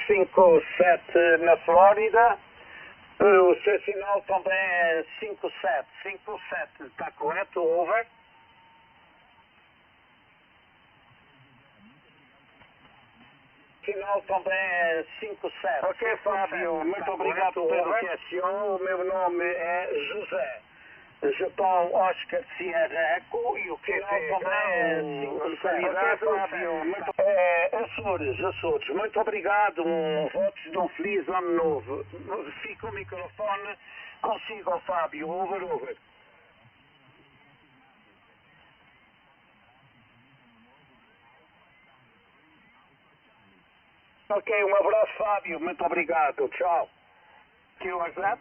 57 na Flórida. O seu sinal também é 57. 57, está correto? Over. Sinal também é 57. Ok, Fábio, muito obrigado pelo QSO. O meu nome é José. Japão, Oscar, Sierra, Eco e o QT também é 57. Ok, Fábio, muito... Açores, muito obrigado. Votos de um feliz ano novo. Fica o microfone consigo, Fábio. Over. Ok, um abraço, Fábio. Muito obrigado. Tchau. Que was that?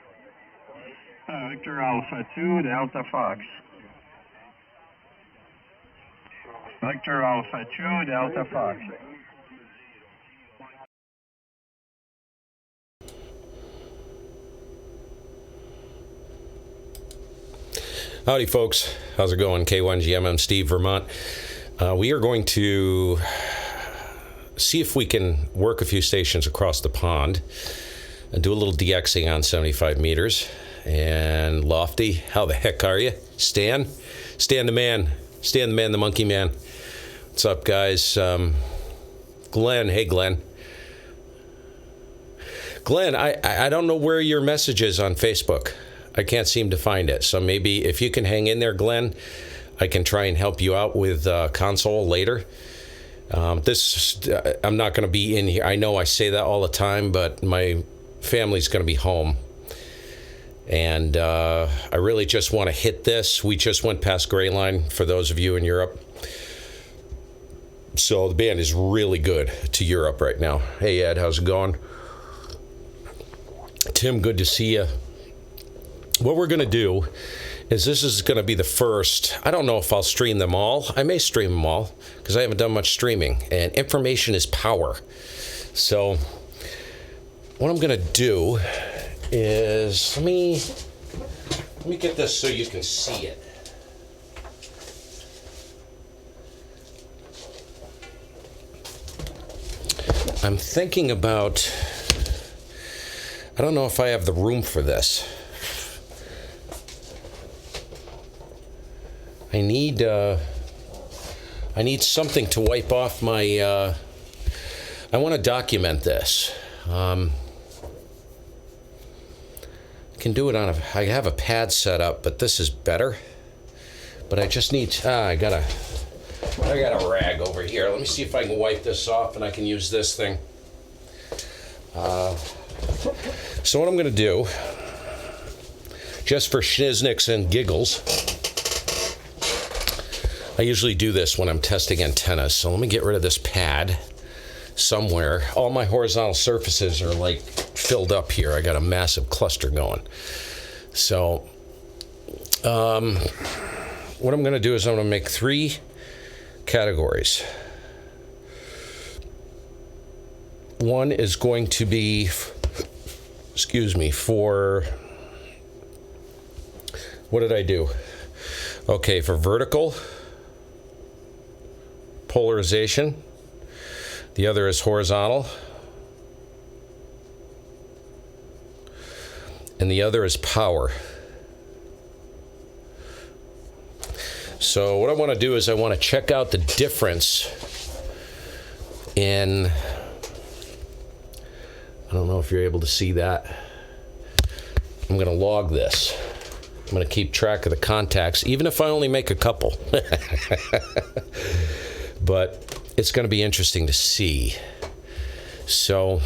Victor Alpha 2, Delta Fox. Victor Alpha 2, Delta Fox. Howdy, folks. How's it going? K1GMM, Steve, Vermont. We are going to see if we can work a few stations across the pond and do a little DXing on 75 meters. And Lofty, how the heck are you? Stan the man, the monkey man. What's up, guys? Glenn, hey Glenn. Glenn, I don't know where your message is on Facebook. I can't seem to find it. So maybe if you can hang in there, Glenn, I can try and help you out with console later. I'm not going to be in here. I know I say that all the time, but my family's going to be home. And I really just want to hit this. We just went past Gray Line for those of you in Europe. So the band is really good to Europe right now. Hey, Ed, how's it going? Tim, good to see you. What we're going to do is this is going to be the first. I don't know if I'll stream them all. I may stream them all because I haven't done much streaming. And information is power. So what I'm going to do is let me get this so you can see it. I'm thinking about, I don't know if I have the room for this. I need something to wipe off my, I want to document this. Can do it on I have a pad set up, but this is better. But I just need, I got a rag over here. Let me see if I can wipe this off and I can use this thing. So what I'm going to do, just for schiznicks and giggles, I usually do this when I'm testing antennas. So let me get rid of this pad somewhere. All my horizontal surfaces are like filled up here. I got a massive cluster going. So what I'm going to do is I'm going to make 3 categories. One is going to be, for, what did I do? Okay, for vertical polarization. The other is horizontal. And the other is power. So what I want to do is I want to check out the difference in, I don't know if you're able to see that. I'm going to log this. I'm going to keep track of the contacts, even if I only make a couple. But it's going to be interesting to see. So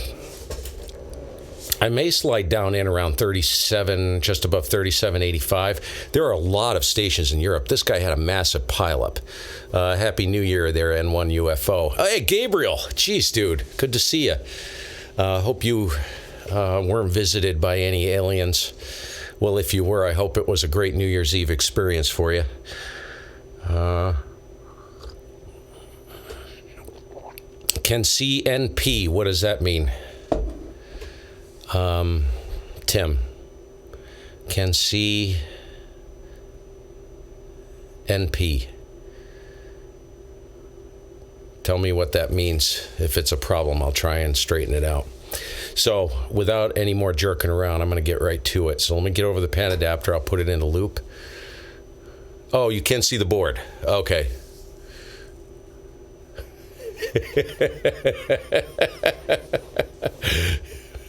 I may slide down in around 37, just above 37.85. There are a lot of stations in Europe. This guy had a massive pileup. Happy New Year there, N1 UFO. Hey, Gabriel. Jeez, dude. Good to see you. Hope you weren't visited by any aliens. Well, if you were, I hope it was a great New Year's Eve experience for you. Can CNP, what does that mean? Tim. Can CNP. Tell me what that means. If it's a problem, I'll try and straighten it out. So without any more jerking around, I'm going to get right to it. So let me get over the pan adapter. I'll put it in a loop. Oh, you can see the board. Okay.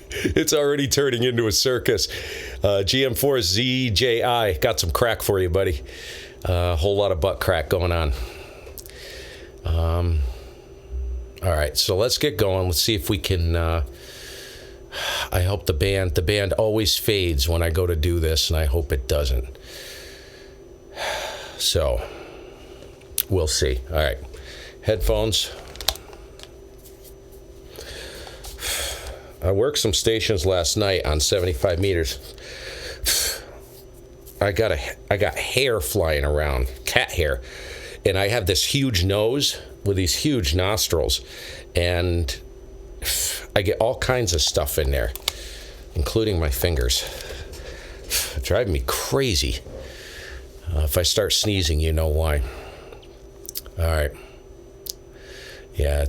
It's already turning into a circus. GM4ZJI. Got some crack for you, buddy. A whole lot of butt crack going on. All right, so let's get going. Let's see if we can... I hope the band always fades when I go to do this, and I hope it doesn't. So, we'll see. All right, headphones. I worked some stations last night on 75 meters. I got hair flying around, cat hair, and I have this huge nose with these huge nostrils, and I get all kinds of stuff in there, including my fingers. It's driving me crazy. If I start sneezing, you know why. All right. Yeah,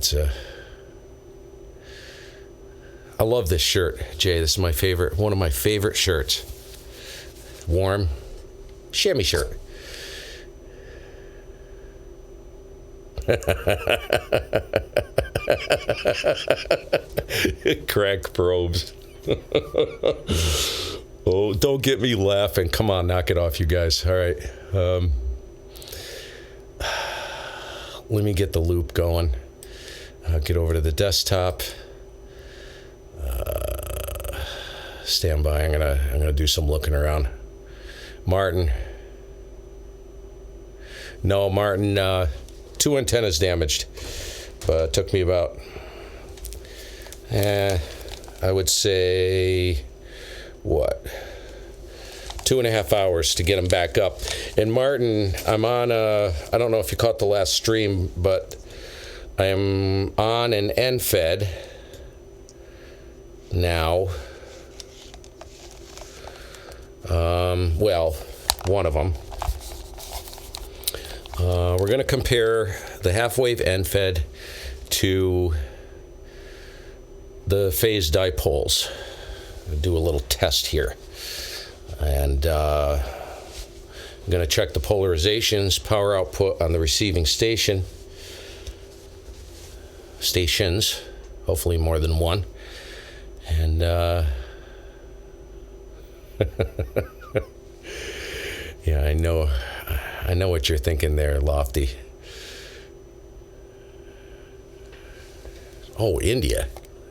I love this shirt, Jay. This is my favorite, one of my favorite shirts. Warm chamois shirt. Crack probes. Oh, don't get me laughing. Come on, knock it off, you guys. All right. Let me get the loop going. I'll get over to the desktop. Stand by. I'm gonna do some looking around. Martin. No, Martin. 2 antennas damaged. But it took me about, I would say, what, 2.5 hours to get them back up. And Martin, I'm on I don't know if you caught the last stream, but I am on an NFED now. Well, one of them. We're going to compare the half-wave NFED to the phase dipoles. I'll do a little test here. And I'm going to check the polarizations, power output on the receiving stations, hopefully more than one. And yeah, I know what you're thinking there, Lofty. Oh, India.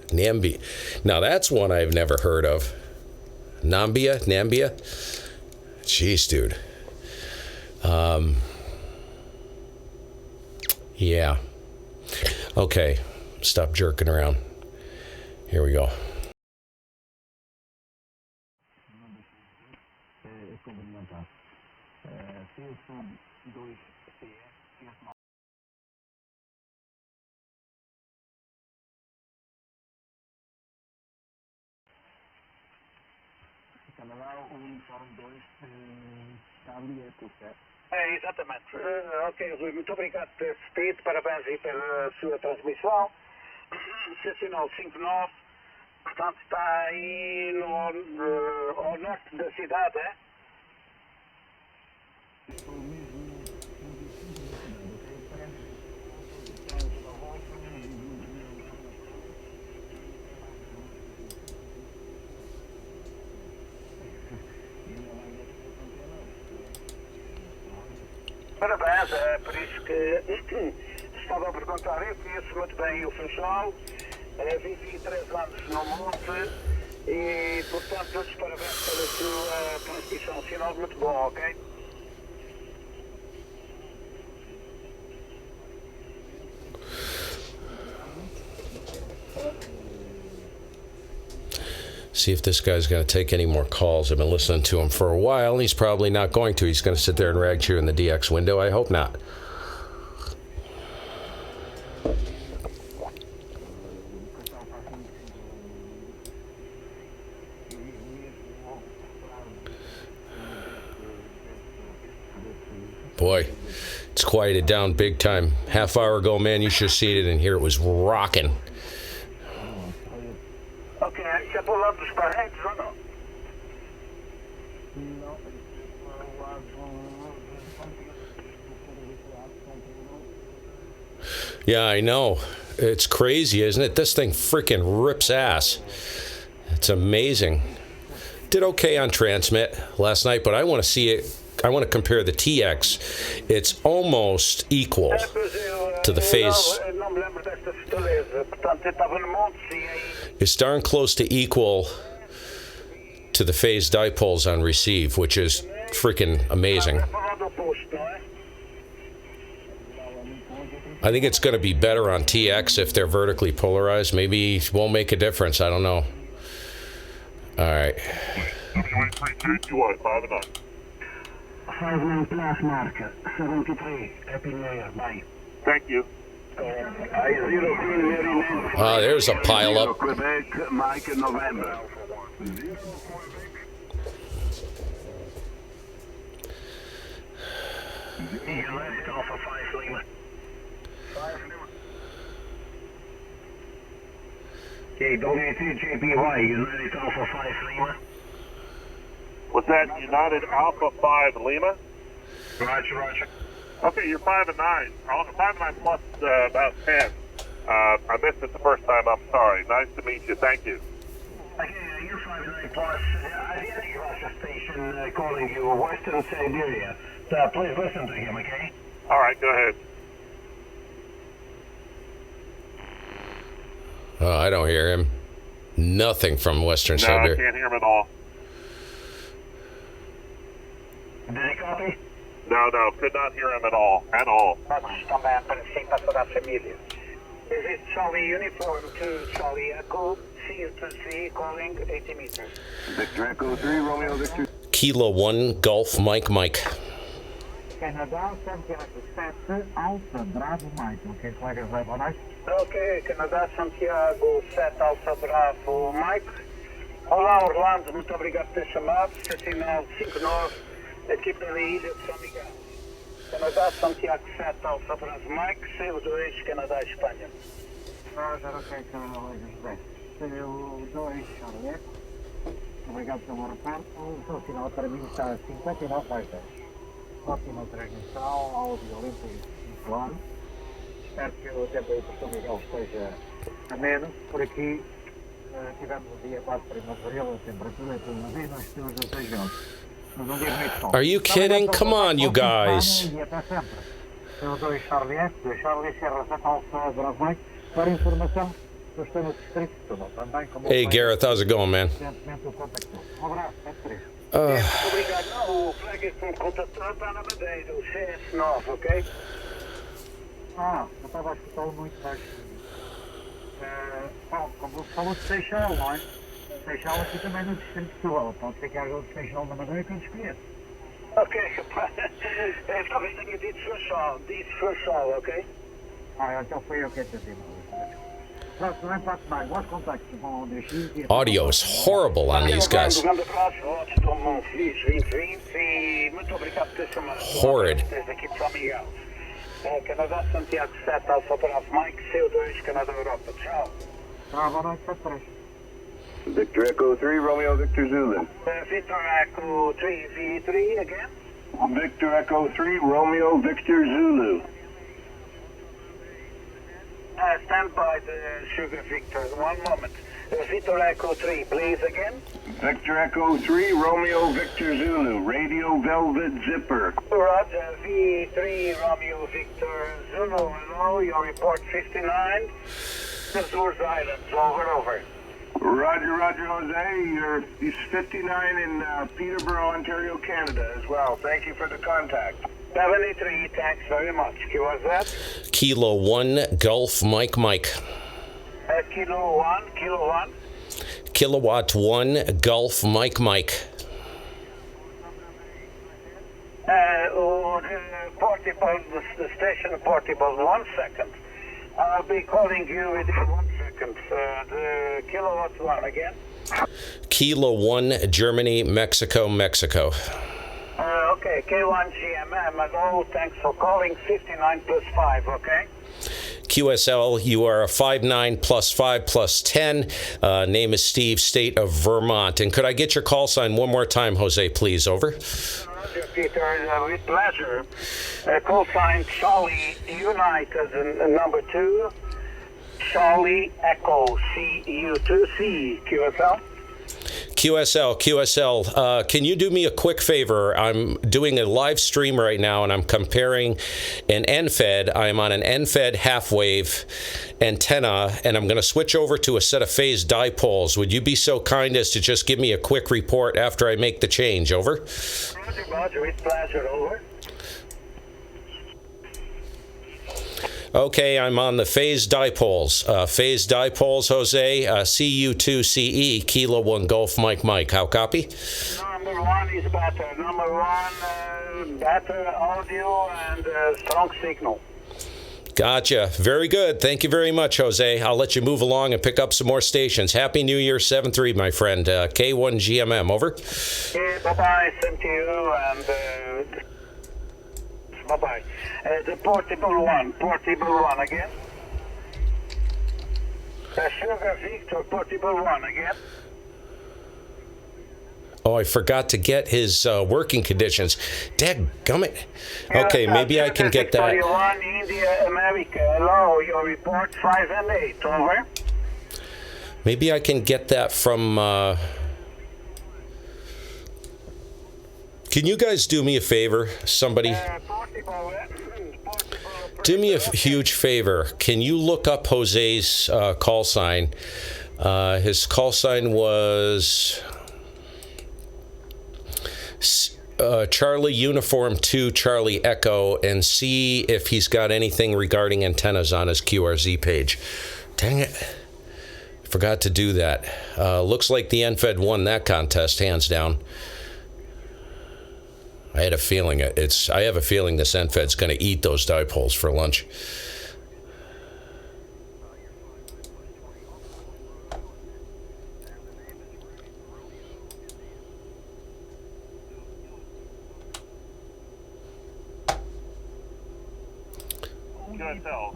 Nambia. Now, that's one I've never heard of. Nambia? Jeez, dude. Yeah. Okay. Stop jerking around. Here we go. É, exatamente. Ok, Rui, muito obrigado por esse pedido, parabéns aí pela sua transmissão. Sensacional 59, portanto está aí ao norte da cidade, é? Parabéns, é por isso que estava a perguntar. Eu conheço muito bem o Funchal, vivi 3 anos no Monte e, portanto, os parabéns pela sua transmissão. Sinal muito bom, ok? See if this guy's going to take any more calls. I've been listening to him for a while, and he's probably not going to. He's going to sit there and rag cheer in the DX window. I hope not. Boy, It's quieted down big time. Half hour ago, man, you should have seen it in here. It was rocking. Ok, você pulou dos parentes ou não? Yeah, I know. It's crazy, isn't it? This thing freaking rips ass. It's amazing. Did okay on transmit last night, but I want to see it. I want to compare the TX. It's almost equal to the phase. It's darn close to equal to the phase dipoles on receive, which is freaking amazing. I think it's going to be better on TX if they're vertically polarized. Maybe it won't make a difference. I don't know. All right. 5-9 plaatsmarken, 73, Happy New Year, bye. Thank you. There's a pileup. Quebec, Mike in November. Left Alpha 5 Lima. Okay, WTJPY, United Alpha 5 Lima. Was that United Alpha 5 Lima? Roger, roger. Okay, you're 5 and 9. 5 and 9 plus about 10. I missed it the first time. I'm sorry. Nice to meet you. Thank you. Okay, you're 5 and 9 plus. Asiatic Russia station calling you, Western Siberia. Please listen to him, okay? All right, go ahead. I don't hear him. Nothing from Western No, Siberia. I can't hear him at all. Did he copy? No, could not hear him at all. At all. Is it Charlie Uniform to Charlie Echo, C2C, calling 80 meters? Victor Echo 3, Romeo Victor. Kilo 1, Golf, Mike. Canada, Santiago 7, Alpha, Bravo, Mike. Ok, colegas, vai boa noite. Ok, Canadá, Santiago 7, Alpha, Bravo, Mike. Olá, Orlando, muito obrigado por ter chamado. Sentinel 59, equipa da Ilha de São Miguel. Canadá, Santiago 7, Alpha, Bravo, Mike. CO2, Canadá, Espanha. Roger, ok, colegas, bem. CO2, Charlie. Obrigado pelo reporte. O sinal para mim está a 59 baixas. Ótima transmissão, áudio limpo e claro. Espero que o tempo aí por São Miguel esteja ameno. Por aqui tivemos o dia quase primaveril, a temperatura é tudo bem, nós temos 16 graus. Mas um dia bonito sol. Are you kidding? Come on, you guys. E até sempre. CO2 Charlie F, 2 Charlie Sierra 7 Alfa Bravo Mike. Para informação, eu estou no distrito de Setúbal também. Hey, Gareth, how's it going, man? Recentemente o contactou. Abraço, é por isso. Muito obrigado. Não, o flag que me contactou está na Madeira, o CS9, ok? Eu estava a escutá-lo muito baixo. Bom, como falou de Seixal, não é? Seixal aqui também no distrito de Setúbal. Pode ser que haja outro Seixal na Madeira que eu desconheço. Ok, talvez tenha dito Seixal, ok? Então foi eu que entendi. Pronto, não importa mais. Bons contactos com o DX. Audio is horrible on these guys. Um grande abraço, votos de um feliz 2020 e muito obrigado por ter chamado. Horrid. Desde aqui de São Miguel. Canadá, Santiago 7, Alfa Bravo Mike, CO2, Canadá, Europa. Tchau. Boa noite, 73. Victor Echo 3, Romeo Victor Zulu. Victor Echo 3, V3 again. Victor Echo 3, Romeo Victor Zulu. Stand by the Sugar Victor. One moment. Victor Echo 3, please again. Victor Echo 3, Romeo Victor Zulu. Radio Velvet Zipper. Roger, V3, Romeo Victor Zulu. Hello, your report 59. Azores Islands, over. Roger, Jose. He's 59 in Peterborough, Ontario, Canada as well. Thank you for the contact. 73, thanks very much. Who was that? Kilo 1, Golf, Mike. Kilo 1. Kilowatt 1, Golf, Mike. Portable, the station portable, 1 second. I'll be calling you within 1 second. The kilowatt 1 again. Kilo 1, Germany, Mexico. Okay, Okay, K1GMM, hello, thanks for calling, 59 plus 5, okay? QSL, you are a 59 plus 5 plus 10. Name is Steve, state of Vermont. And could I get your call sign one more time, Jose, please? Over. Roger, Peter, with pleasure. Call sign Charlie United, number 2. Charlie Echo CU2C, QSL. QSL, can you do me a quick favor? I'm doing a live stream right now, and I'm comparing an NFED. I'm on an NFED half-wave antenna, and I'm going to switch over to a set of phase dipoles. Would you be so kind as to just give me a quick report after I make the change? Over. Roger, with pleasure, over. Okay, I'm on the phase dipoles. Phase dipoles, Jose, CU2CE, Kilo 1 Golf Mike. How copy? Number 1 is better. Number 1, better audio and strong signal. Gotcha. Very good. Thank you very much, Jose. I'll let you move along and pick up some more stations. Happy New Year, 7-3, my friend. K1GMM, over. Okay, bye-bye. Same to you, and bye-bye. The portable one again. Sugar Victor, portable one again. Oh, I forgot to get his working conditions. Dadgummit. Okay, maybe I can get that. 1, India, America. Hello, your report 5 and 8, over. Maybe I can get that from... Can you guys do me a favor? Somebody... Do me a huge favor. Can you look up Jose's call sign? His call sign was Charlie Uniform 2 Charlie Echo, and see if he's got anything regarding antennas on his QRZ page. Dang it. Forgot to do that. Looks like the NFED won that contest, hands down. I had a feeling I have a feeling this NFED's going to eat those dipoles for lunch. QSL,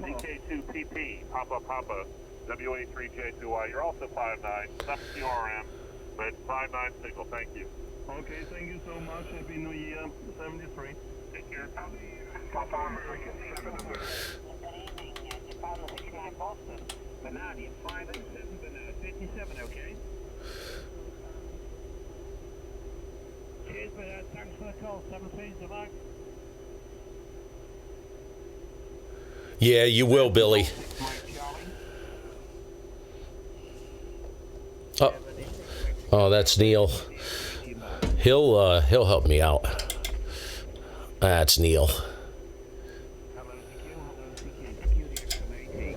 DK2PP, Papa, W83J2Y. You're also 5'9", some QRM, but 5'9" signal. Thank you. Okay, thank you so much. Happy New Year, 73. Take care. Papa American 7 over. Bernard, 5 and 7, Bernard, 57, okay? Cheers, Bernard. Thanks for the call. 7 the mark. Yeah, you will, Billy. Oh, that's Neil. He'll help me out. That's Neil. Hello,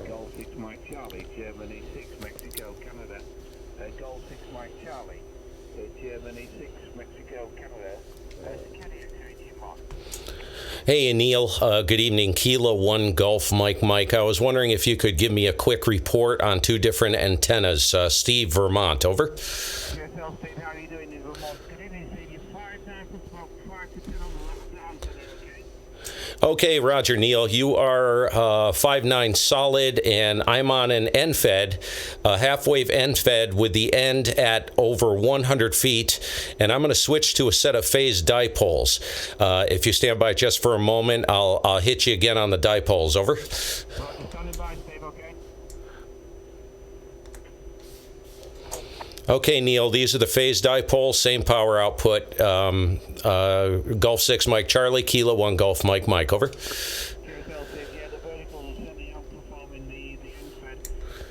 Golf 6 Mike Charlie, Germany 6, Mexico, Canada. Golf 6 Mike Charlie, Germany 6, Mexico, Canada. Hey, Neil. Good evening. Kilo 1 Golf Mike. I was wondering if you could give me a quick report on 2 different antennas. Steve, Vermont, over. QSL, Steve, how are you doing in Vermont? Good evening, Steve. You're 5 down for smoke, 5 to 10 on the left down today, okay? Okay, Roger, Neil. You are 5'9" solid, and I'm on an NFED, a half-wave NFED with the end at over 100 feet, and I'm going to switch to a set of phase dipoles. If you stand by just for a moment, I'll hit you again on the dipoles. Over. Roger, standing by, Steve, okay? Okay, Neil, these are the phase dipoles, same power output. Golf 6 Mike Charlie, Kilo 1 Golf Mike, over. QSL, Steve, yeah, the vertical is certainly outperforming the NFED.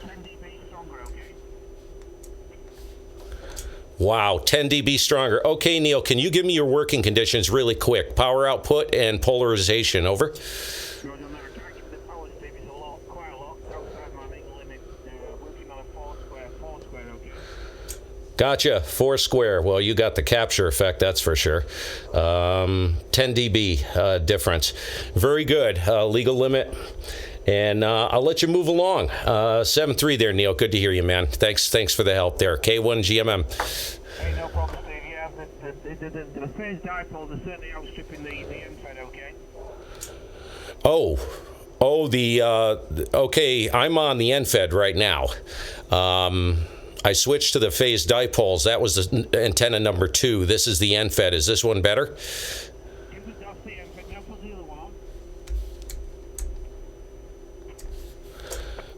10 dB stronger, okay? Wow, 10 dB stronger. Okay, Neil, can you give me your working conditions really quick? Power output and polarization, over. Roger, now, actually, the power, Steve, is quite a lot. Outside my legal limit, working on a 4 square, okay? Gotcha, 4 square. Well, you got the capture effect, that's for sure. 10 dB difference. Very good. Legal limit. And I'll let you move along. 7-3 there, Neil. Good to hear you, man. Thanks for the help there. K1GMM. Hey, no problem, Steve. Yeah, it's the phase dipoles are certainly outstripping the NFED, okay? Okay, I'm on the NFED right now. I switched to the phase dipoles. That was the antenna number 2. This is the NFED. Is this one better? That's the NFED. That was the other one.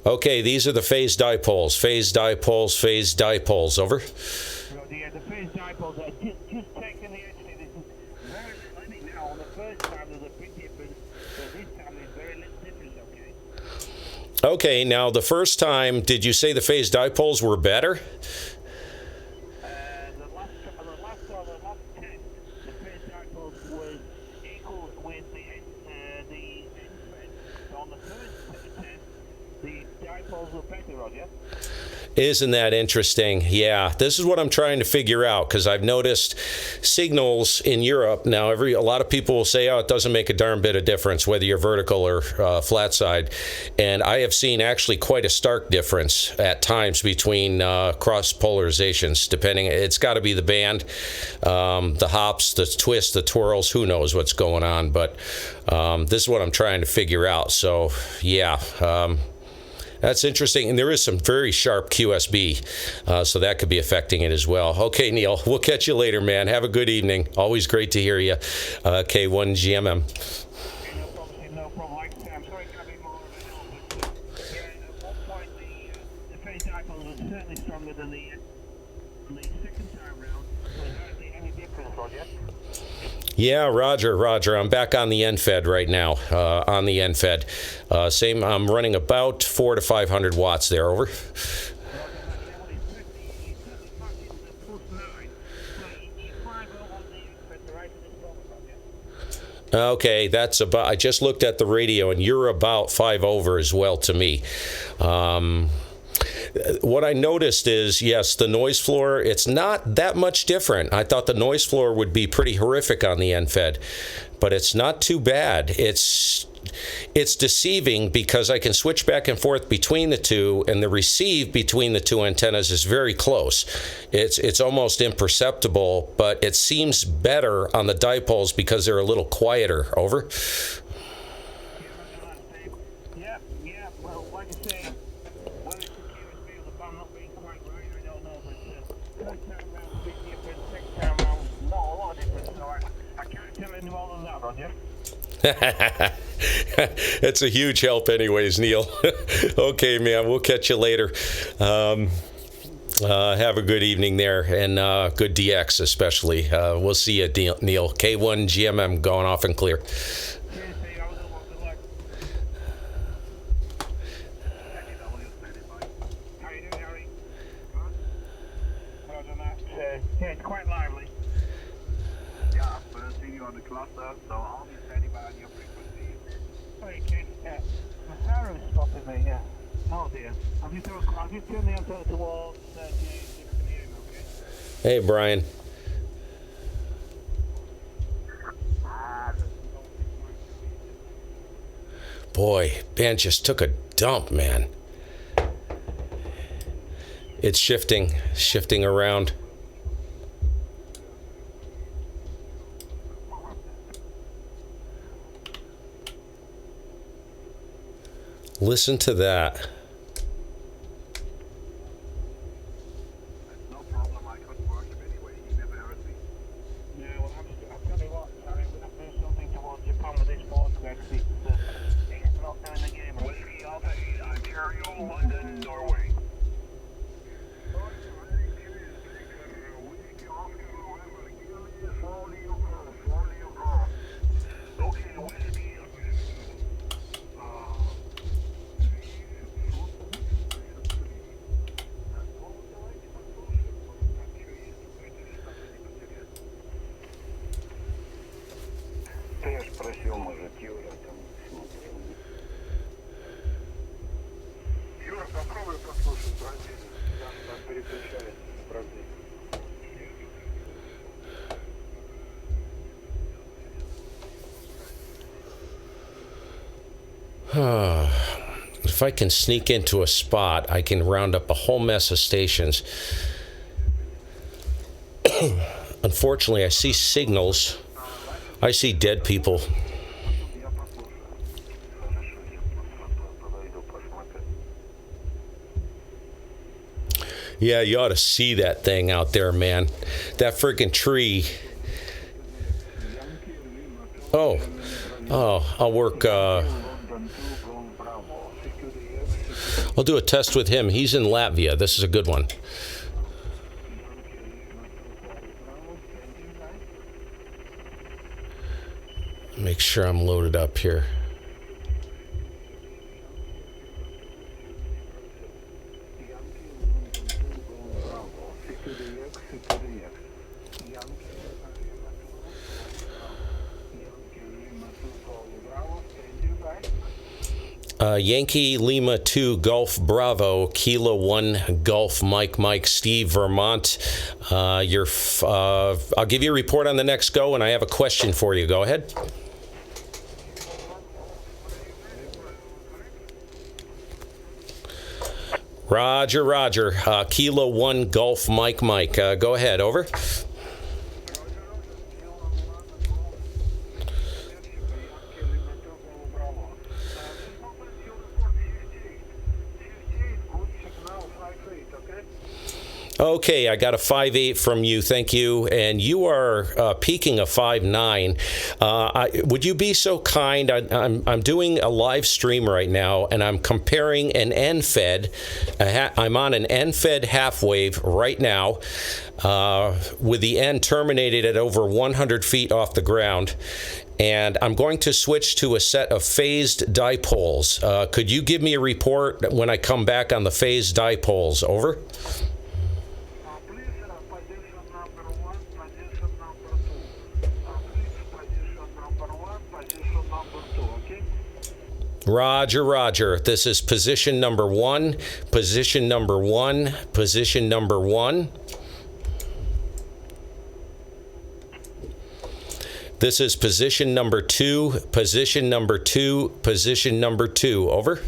Okay, these are the phase dipoles. Phase dipoles, phase dipoles. Over. Yeah, the phase dipoles are just taking the edge. This is very little. I think now, on the first time there's a big difference, but this time there's very little difference, okay? Okay, now the first time, did you say the phase dipoles were better? The last test, the phase dipoles was equal with the NFED. So on the first test, the dipoles were better, Roger. Isn't that interesting? Yeah, this is what I'm trying to figure out, because I've noticed signals in Europe. Now, a lot of people will say, oh, it doesn't make a darn bit of difference whether you're vertical or flat side. And I have seen actually quite a stark difference at times between cross polarizations, depending. It's got to be the band, the hops, the twists, the twirls, who knows what's going on. But this is what I'm trying to figure out. So, yeah. That's interesting, and there is some very sharp QSB, so that could be affecting it as well. Okay, Neil, we'll catch you later, man. Have a good evening. Always great to hear you. K1GMM. No problem. Like I say, I'm sorry it can't be more of an help, but at one point the phase dipole was certainly stronger than the second time round. So is there any difference, Roger? Yeah, Roger. I'm back on the NFED right now. On the NFED, same. I'm running about 400 to 500 watts there. Over. Okay, that's about. I just looked at the radio, and you're about 5 over as well to me. What I noticed is, yes, the noise floor, it's not that much different. I thought the noise floor would be pretty horrific on the NFED, but it's not too bad. It's deceiving because I can switch back and forth between the two, and the receive between the two antennas is very close. It's almost imperceptible, but it seems better on the dipoles because they're a little quieter. Over. Yeah. Well, like I say, whether it's the QSB or the band not being quite right, I don't know. But first time round was a bit different, second time round was not a lot of difference. So I can't tell any more than that, Roger. It's a huge help anyways, Neil. Okay, man, we'll catch you later. Have a good evening there, and good DX especially. We'll see you, Neil. K1GMM going off and clear. Yeah, it's quite lively. Yeah, but I've seen you on the cluster, so I'll be standing by on your frequency. Sorry, Ken. Yeah. Massaro's stopping me, yeah. Oh dear. Have you turned the antenna towards J6M, okay? Hey, Brian. Boy, Ben just took a dump, man. It's shifting around. Listen to that. No problem, I couldn't work him anyway, he never heard me. Yeah, well, I'll tell you what, I'm going to do something towards Japan with this Portuguese. It's not doing the game. Whiskey Alpha 8, Ontario, London, Norway. Okay, whiskey. Я спросил, может, Юра там смотрел. Юра, попробуй послушать, правильно? Там переключается, правда. If I can sneak into a spot, I can round up a whole mess of stations. Unfortunately, I see signals. I see dead people. Я послушаю. Хорошо, я подойду посмотреть. Yeah, you ought to see that thing out there, man. That freaking tree. Oh, I'll work. I'll do a test with him. He's in Latvia. This is a good one. Make sure I'm loaded up here. Yankee Lima 2 Golf Bravo Kilo 1 Golf Mike Steve Vermont. I'll give you a report on the next go, and I have a question for you. Go ahead. Roger. Kilo 1 Golf Mike. Go ahead. Over. Okay, I got a 5.8 from you. Thank you. And you are peaking a 5.9. Would you be so kind? I'm doing a live stream right now, and I'm comparing an end-fed. I'm on an end-fed half wave right now, with the end terminated at over 100 feet off the ground. And I'm going to switch to a set of phased dipoles. Could you give me a report when I come back on the phased dipoles? Over. Roger. This is position number 1, position number 1, position number 1. This is position number 2, position number 2, position number 2. Over.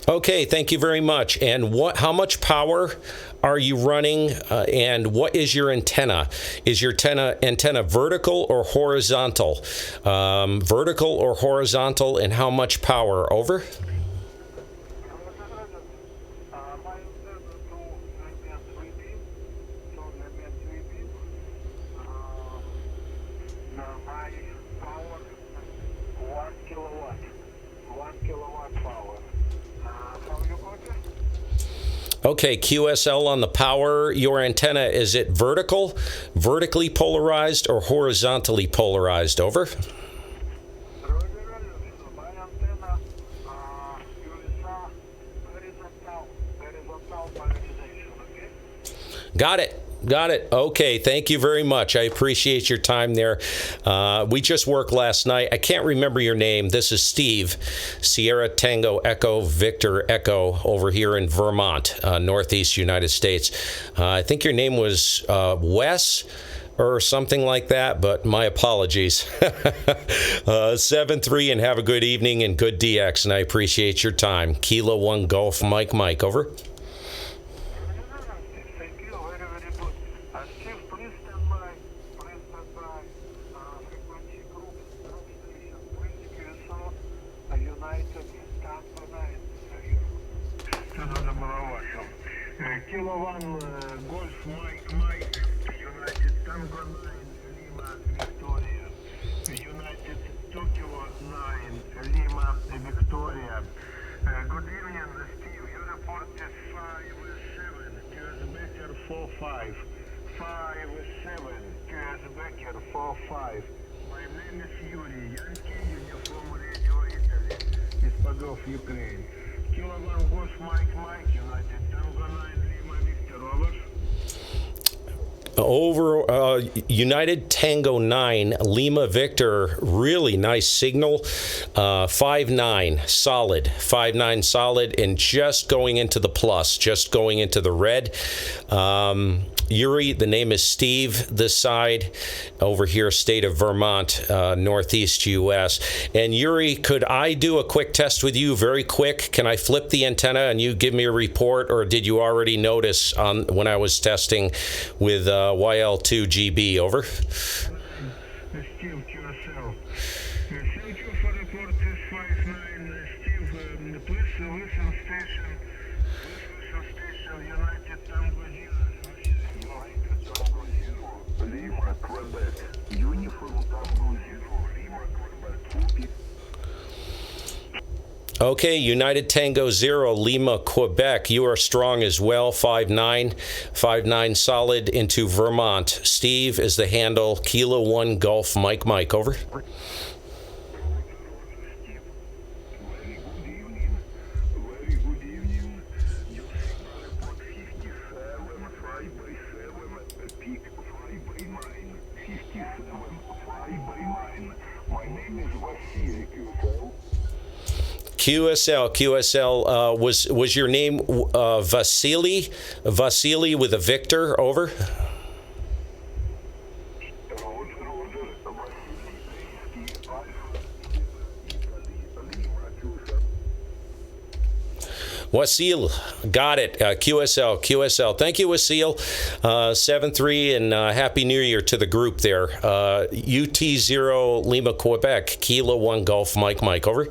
Okay, thank you very much. And how much power are you running, and what is your antenna? Is your antenna vertical or horizontal? Vertical or horizontal, and how much power? Over. Okay, QSL on the power. Your antenna, is it vertically polarized, or horizontally polarized? Over. Got it. Okay, thank you very much. I appreciate your time there. We just worked last night. I can't remember your name. This is Steve, Sierra Tango Echo Victor Echo, over here in Vermont, Northeast United States. I think your name was Wes or something like that, but my apologies. 7-3, and have a good evening and good DX, and I appreciate your time. Kilo 1 Golf Mike. Over. Kilo 1 Golf Mike, United Tango 9 Lima Victoria, United Tokyo 9 Lima Victoria. Good evening, Steve. You reported 5-7, QS Becker 4-5. 5-7, QS Becker 4-5. My name is Yuri, Yankee, uniform Radio Italy, Ispadov, Ukraine. Kilo 1 Golf Mike, United Tango 9 Lima Victor, over. Over United Tango 9, Lima Victor, really nice signal. 5-9 solid, 5-9 solid, and just going into the plus, just going into the red. Yuri, the name is Steve, this side over here, state of Vermont, northeast U.S. And Yuri, could I do a quick test with you very quick? Can I flip the antenna and you give me a report, or did you already notice when I was testing with YL2GB? Over. Steve, QSL. Thank you for report this 5-9. Steve, please listen station. United Tango Lima, Quebec. Uniform Tango 0, Lima, Quebec. Okay, United Tango 0, Lima, Quebec. You are strong as well, 5-9. 5-9 solid into Vermont. Steve is the handle, Kilo 1 Golf Mike, over. QSL, was your name Vasily? Vasily with a Victor, over? Wasil, got it. QSL. Thank you, Wasil. 7-3, and Happy New Year to the group there. UT0 Lima, Quebec, Kilo 1 Golf Mike, over.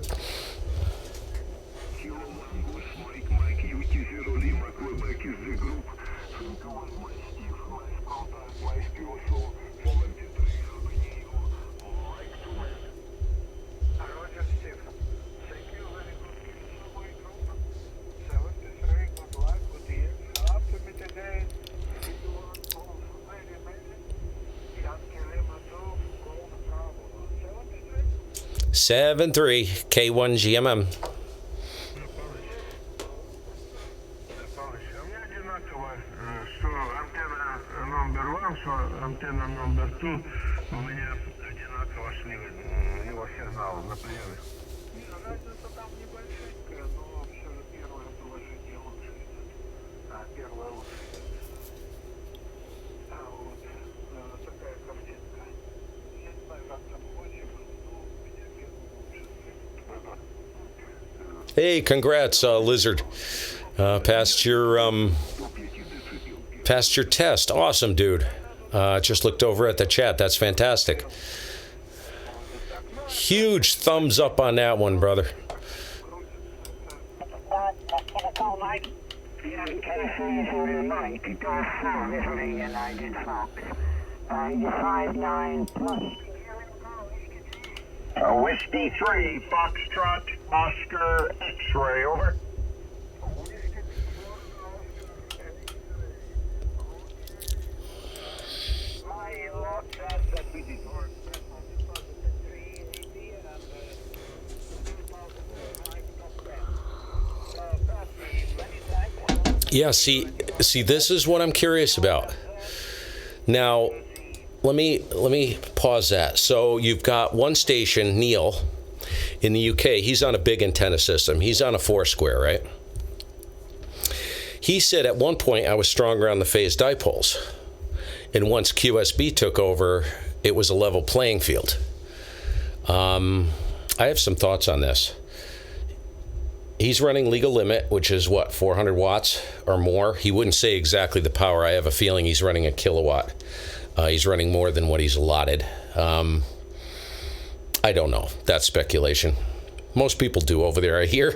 Seven 3 K1GMM. Антенна номер 2 у меня одинаково шли его сигналы на приеме. Разница там небольшая, но все же первое положение лучше идет. Первое лучше идет. Вот такая картинка. Я не знаю, как там хочешь, но у меня первое лучше. Hey, congrats, Lizard. Passed your test. Awesome, dude. Just looked over at the chat. That's fantastic. Huge thumbs up on that one, brother. Whiskey 3, Foxtrot, Oscar, X-ray, over. Yeah, see, this is what I'm curious about. Now, let me pause that. So you've got one station, Neil, in the UK. He's on a big antenna system. He's on a 4-square, right? He said at one point I was stronger on the phase dipoles. And once QSB took over, it was a level playing field. I have some thoughts on this. He's running legal limit, which is what, 400 watts or more? He wouldn't say exactly the power. I have a feeling he's running a kilowatt. He's running more than what he's allotted. I don't know. That's speculation. Most people do over there, I hear.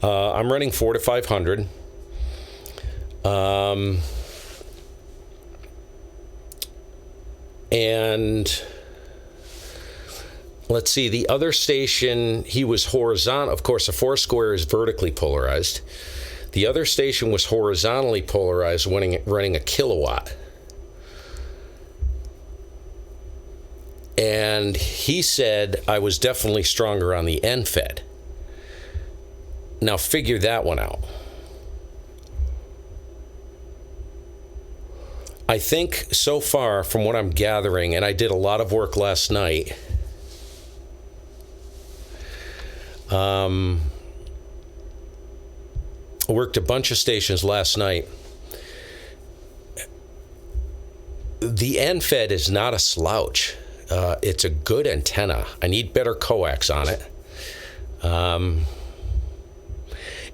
I'm running 4 to 500. And let's see, the other station, he was horizontal. Of course, a 4-square is vertically polarized. The other station was horizontally polarized, running a kilowatt. And he said I was definitely stronger on the end-fed. Now figure that one out. I think so far, from what I'm gathering, and I did a lot of work last night, I worked a bunch of stations last night. The NFED is not a slouch. It's a good antenna. I need better coax on it.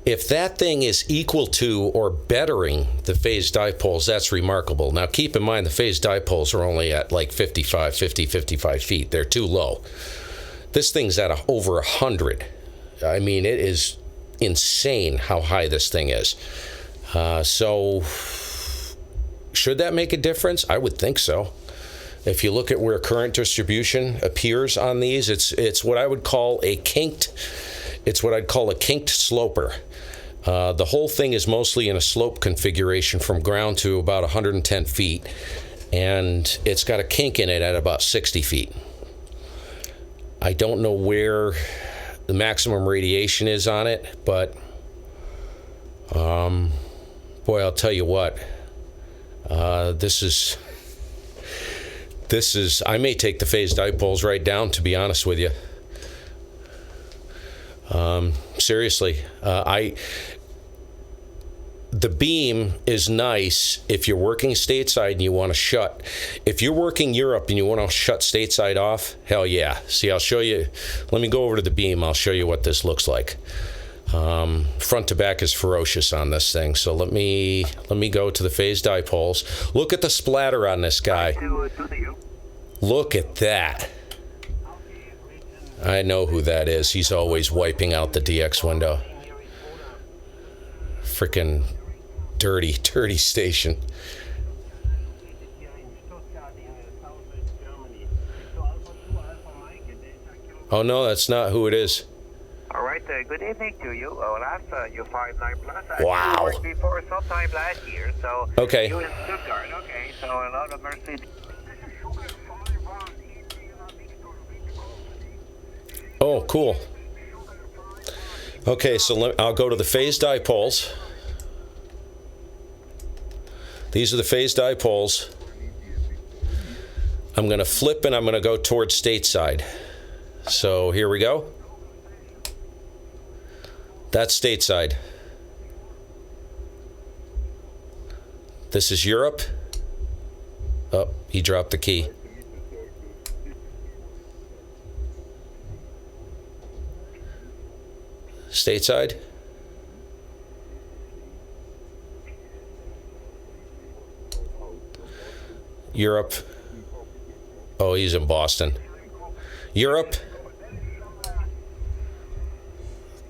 If that thing is equal to or bettering the phased dipoles, that's remarkable. Now, keep in mind the phased dipoles are only at like 55 feet. They're too low. This thing's at over 100. I mean, it is insane how high this thing is. So, should that make a difference? I would think so. If you look at where current distribution appears on these, it's what I would call a kinked. It's what I'd call a kinked sloper. The whole thing is mostly in a slope configuration from ground to about 110 feet, and it's got a kink in it at about 60 feet. I don't know where the maximum radiation is on it, but boy, I'll tell you what, this is, I may take the phased dipoles right down, to be honest with you. Seriously, the beam is nice if you're working stateside and you want to shut. If you're working Europe and you want to shut stateside off, hell yeah. See, I'll show you. Let me go over to the beam. I'll show you what this looks like. Front to back is ferocious on this thing. So let me go to the phased dipoles. Look at the splatter on this guy. Look at that. I know who that is. He's always wiping out the DX window. Frickin' dirty station. Oh no, that's not who it is. All right, good evening to you. Olaf, you're 5'9 plus. Wow. You worked before sometime last year, so okay. You in Stuttgart, okay, so a lot of mercy. Oh, cool. Okay, so I'll go to the phased dipoles. These are the phased dipoles. I'm going to flip and I'm going to go towards stateside. So here we go. That's stateside. This is Europe. Oh, he dropped the key. Stateside. Europe. Oh, he's in Boston. Europe.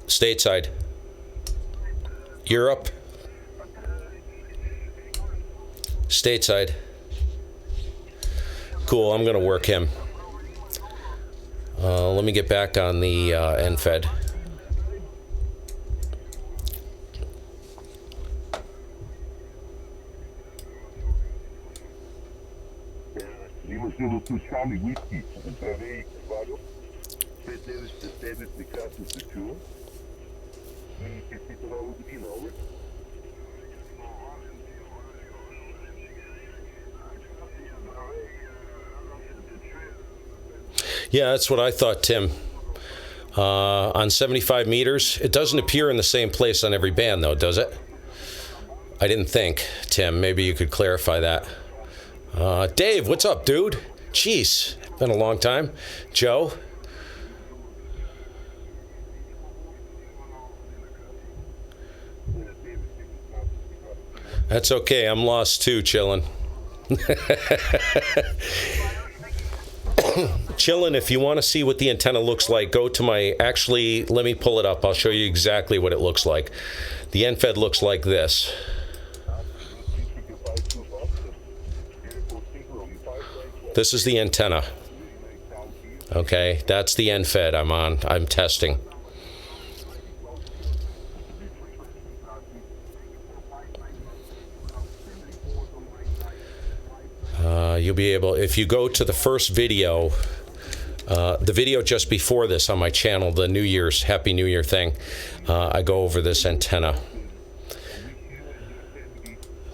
Stateside. Europe. Stateside. Cool, I'm going to work him. Let me get back on the NFED. Yeah, that's what I thought, Tim. On 75 meters, it doesn't appear in the same place on every band, though, does it? I didn't think, Tim. Maybe you could clarify that. Dave, what's up, dude? Jeez, been a long time. Joe? That's okay. I'm lost too, chillin'. Chillin', if you want to see what the antenna looks like, go to my... Actually, let me pull it up. I'll show you exactly what it looks like. The NFED looks like this. This is the antenna. Okay, that's the NFED I'm testing. You'll be able, if you go to the first video, the video just before this on my channel, the New Year's, Happy New Year thing, I go over this antenna.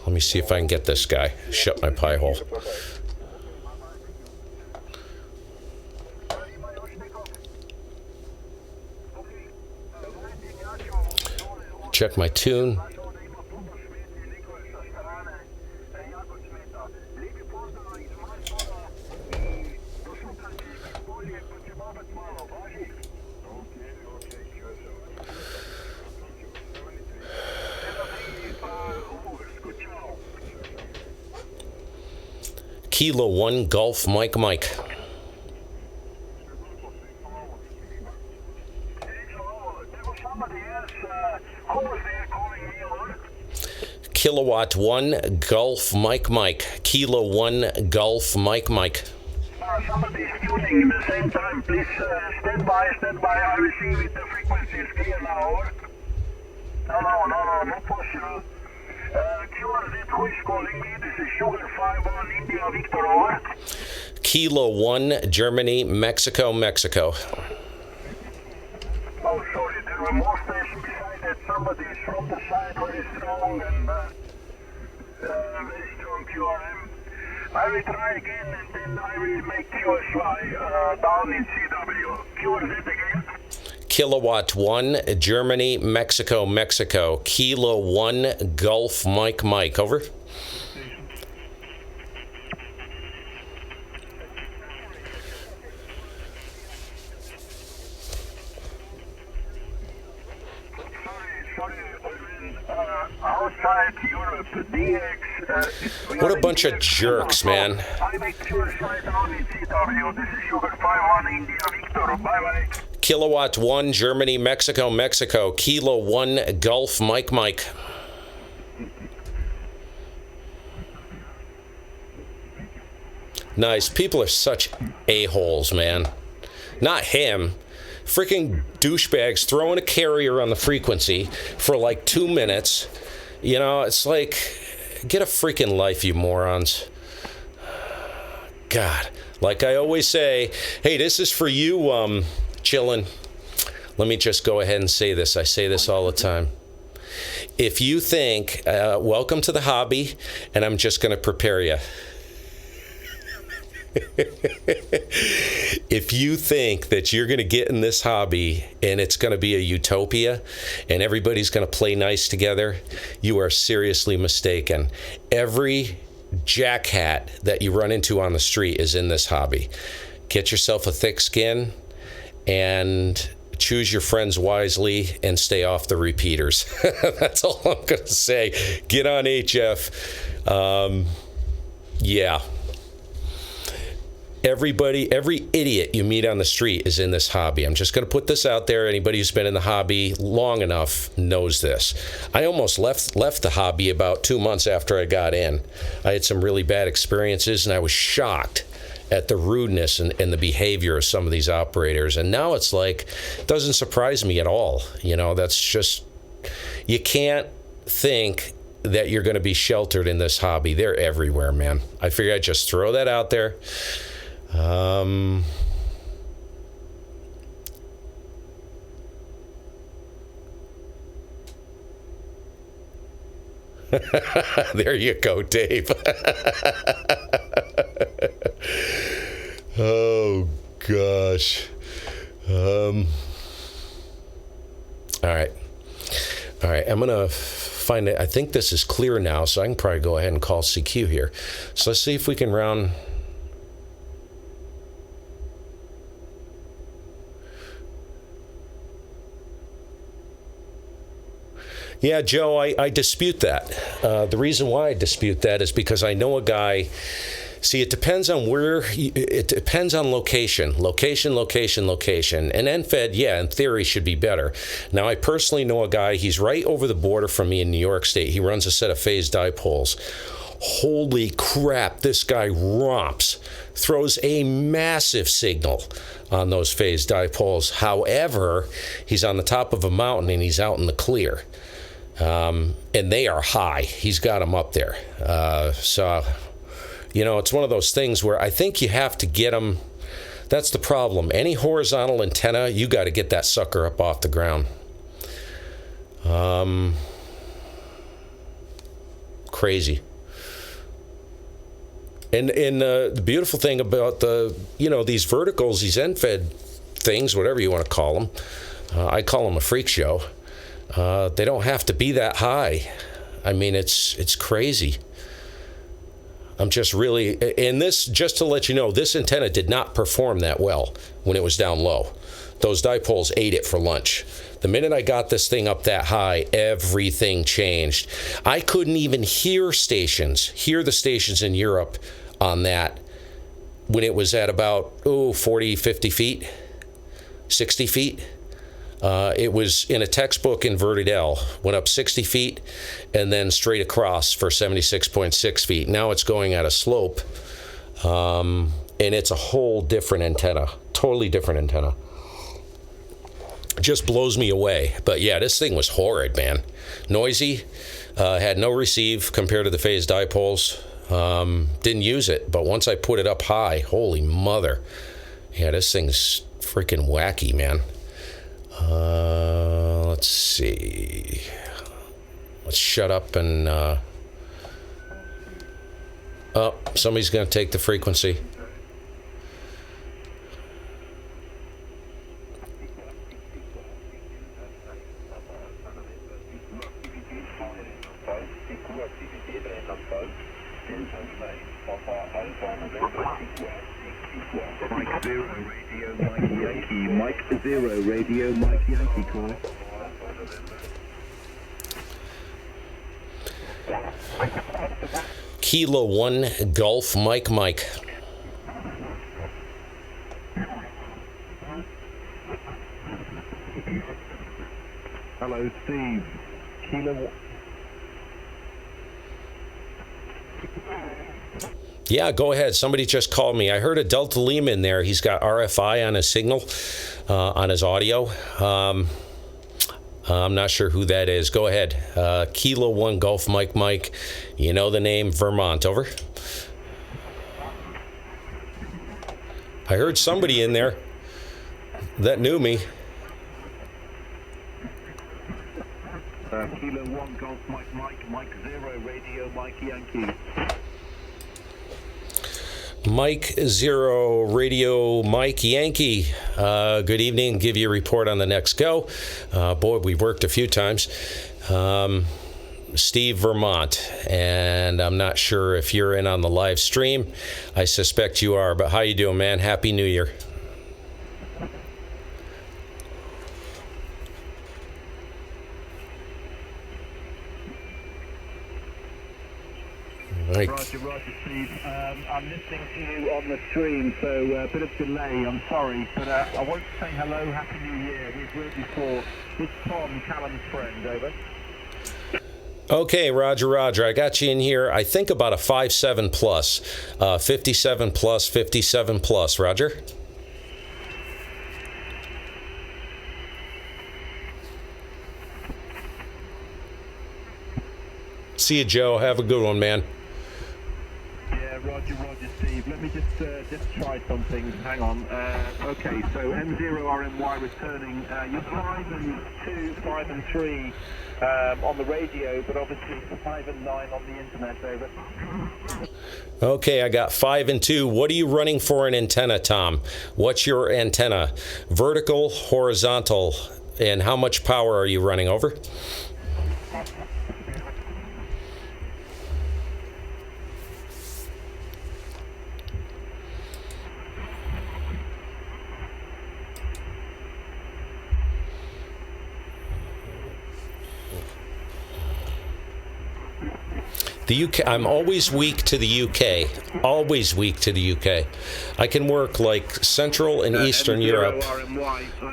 Let me see if I can get this guy. Shut my pie hole. Check my tune. Kilo 1 Golf Mike. Kilowatt 1 Golf Mike. Kilo 1 Golf Mike. Somebody is tuning at the same time. Please stand by. I will see if the frequency is clear now. No possible. QRZ, who is calling me? This is Sugar 51 India Victor, over. Kilo 1 Germany, Mexico. Oh, sorry, there were more stations beside that. Somebody is from the side very strong and very strong QRM. I will try again and then I will make QSY down in CW. QRZ again. Kilowatt 1 Germany, Mexico. Kilo 1 Golf Mike. Over. Outside Europe, DX. What a bunch of jerks, man. I make QSY down in CW. This is Sugar 51 India Victor. Bye. Kilowatt 1 Germany, Mexico. Kilo 1 Golf Mike. Nice. People are such a-holes, man. Not him. Freaking douchebags throwing a carrier on the frequency for like 2 minutes. You know, it's like, get a freaking life, you morons. God. Like I always say, hey, this is for you, chillin'. Let me just go ahead and say this. I say this all the time. If you think, welcome to the hobby, and I'm just going to prepare you. If you think that you're going to get in this hobby and it's going to be a utopia and everybody's going to play nice together, you are seriously mistaken. Every jackhat that you run into on the street is in this hobby. Get yourself a thick skin and choose your friends wisely and stay off the repeaters. That's all I'm going to say. Get on HF. Yeah. Every idiot you meet on the street is in this hobby. I'm just going to put this out there. Anybody who's been in the hobby long enough knows this. I almost left the hobby about 2 months after I got in. I had some really bad experiences, and I was shocked at the rudeness and the behavior of some of these operators. And now it's like, it doesn't surprise me at all. You know, that's just, you can't think that you're going to be sheltered in this hobby. They're everywhere, man. I figure I'd just throw that out there. There you go, Dave. Oh, gosh. All right. I'm going to find it. I think this is clear now, so I can probably go ahead and call CQ here. So let's see if we can round. Yeah, Joe, I dispute that. The reason why I dispute that is because I know a guy. See, it depends on it depends on location. And NFED, yeah, in theory should be better. Now, I personally know a guy, he's right over the border from me in New York State. He runs a set of phased dipoles. Holy crap, this guy romps, throws a massive signal on those phased dipoles. However, he's on the top of a mountain and he's out in the clear. And they are high. He's got them up there. So, you know, it's one of those things where I think you have to get them. That's the problem. Any horizontal antenna, you got to get that sucker up off the crazy. And the beautiful thing about these verticals, these end-fed things, whatever you want to call them, I call them a freak show. They don't have to be that high. I mean, it's crazy. I'm just really, and this, just to let you know, this antenna did not perform that well when it was down low. Those dipoles ate it for lunch. The minute I got this thing up that high, everything changed. I couldn't even hear the stations in Europe on that when it was at about 40, 50 feet, 60 feet. It was in a textbook inverted L, went up 60 feet and then straight across for 76.6 feet. Now it's going at a slope, and it's a whole different antenna, totally different antenna. Just blows me away. But yeah, this thing was horrid, man. Noisy, had no receive compared to the phase dipoles. Didn't use it, but once I put it up high, holy mother. Yeah, this thing's freaking wacky, man. Let's see. Let's shut up and somebody's going to take the frequency. Mike 0 radio, Mike Yankee. Mike 0 radio, Mike Yankee call. Kilo 1 Golf Mike. Hello, Steve. Kilo. Yeah, go ahead. Somebody just called me. I heard a Delta Lima in there. He's got RFI on his signal, on his audio. I'm not sure who that is. Go ahead. Kilo 1 Golf Mike. You know the name, Vermont. Over. I heard somebody in there that knew me. Kilo 1 Golf Mike 0 radio, Mike Yankee. Mike 0 radio, Mike Yankee. Good evening. Give you a report on the next go. Boy, we've worked a few times. Steve, Vermont, and I'm not sure if you're in on the live stream. I suspect you are, but how you doing, man? Happy New Year. Right. Roger, Steve. I'm listening to you on the stream, so a bit of delay. I'm sorry, but I want to say hello, Happy New Year. We've worked before. It's Tom, Callum's friend. Over. Okay, Roger. I got you in here. I think about a 5.7 plus, 57 plus, 57 plus. Roger. See you, Joe. Have a good one, man. Roger, Steve. Let me just try something. Hang on. Okay, so M0RMY returning. You're 5 and 2, 5 and 3 on the radio, but obviously 5 and 9 on the internet, over. Okay, I got 5 and 2. What are you running for an antenna, Tom? What's your antenna? Vertical, horizontal, and how much power are you running? Over. The UK, I'm always weak to the UK. Always weak to the UK. I can work like Central and Eastern Europe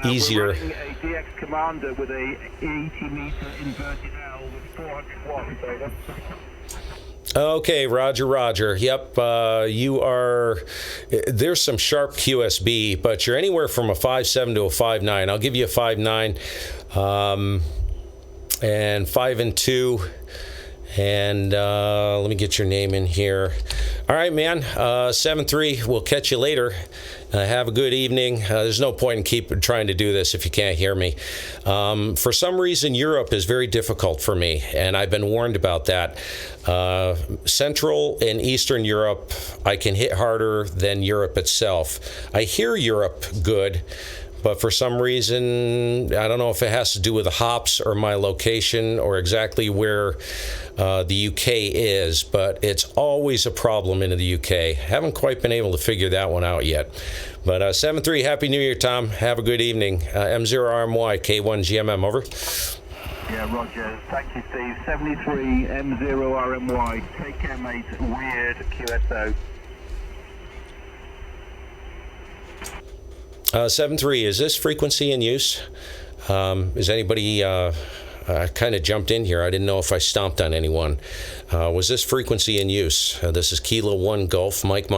easier. We're running a DX Commander with a 80-meter inverted L with 400 watts, over. Okay, Roger. Yep, you are. There's some sharp QSB, but you're anywhere from a 5.7 to a 5.9. I'll give you a 5.9, and 5 and 2. And let me get your name in here. All right, man. 7-3. We'll catch you later. Have a good evening. There's no point in keep trying to do this if you can't hear me. For some reason, Europe is very difficult for me, and I've been warned about that. Central and Eastern Europe, I can hit harder than Europe itself. I hear Europe good, but for some reason, I don't know if it has to do with the hops or my location or exactly where the UK is, but it's always a problem into the UK. Haven't quite been able to figure that one out yet. But 7-3, Happy New Year, Tom. Have a good evening. M0RMY, K1GMM, over. Yeah, Roger. Thank you, Steve. 73 M0RMY. Take care, mate. Weird QSO. 7-3, is this frequency in use? Is anybody... I kind of jumped in here. I didn't know if I stomped on anyone. Was this frequency in use? This is Kilo 1 Golf, Mike.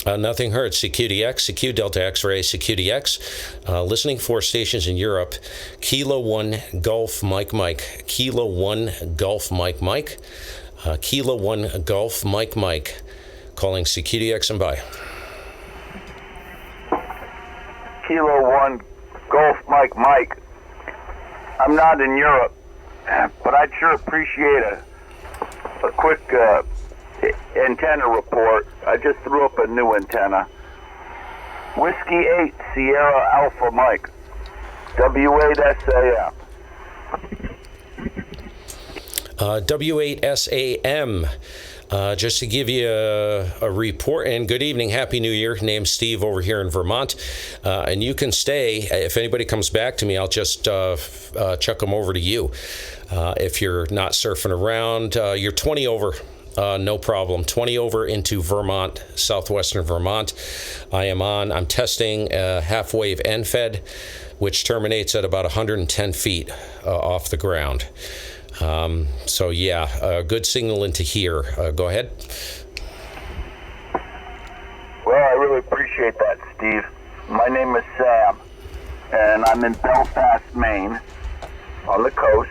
Nothing hurts. CQDX, CQ Delta X-ray, CQDX. Listening for stations in Europe. Kilo 1 Golf, Mike. Kilo 1 Golf, Mike. Kilo 1 Golf, Mike. Calling CQDX and bye. Kilo 1 Golf Mike. I'm not in Europe, but I'd sure appreciate a quick antenna report. I just threw up a new antenna. Whiskey 8 Sierra Alpha Mike. W8SAM. W8SAM. Just to give you a report, and good evening, Happy New Year. Name's Steve over here in Vermont. And you can stay. If anybody comes back to me, I'll just chuck them over to you. If you're not surfing around, you're 20 over. No problem. 20 over into Vermont, southwestern Vermont. I'm testing half-wave NFED, which terminates at about 110 feet off the ground. So yeah, a good signal into here. Go ahead. Well, I really appreciate that, Steve. My name is Sam, and I'm in Belfast, Maine, on the coast,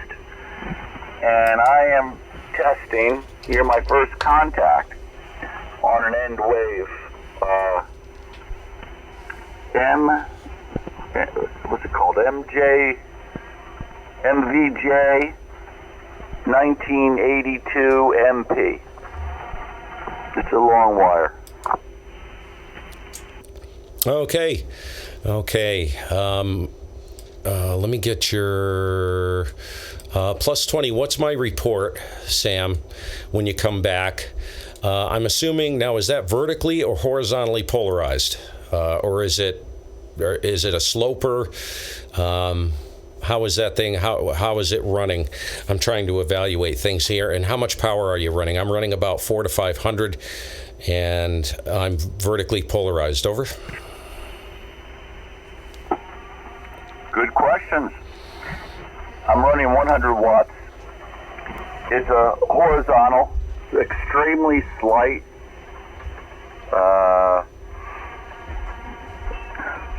and I am testing, here my first contact, on an end wave, what's it called, MVJ 1982 MP. It's a long wire. Okay. Let me get your plus 20. What's my report, Sam, when you come back? I'm assuming now, is that vertically or horizontally polarized, or is it a sloper? How is that thing? How is it running? I'm trying to evaluate things here. And how much power are you running? I'm running about 400 to 500, and I'm vertically polarized. Over. Good questions. I'm running 100 watts. It's a horizontal, extremely slight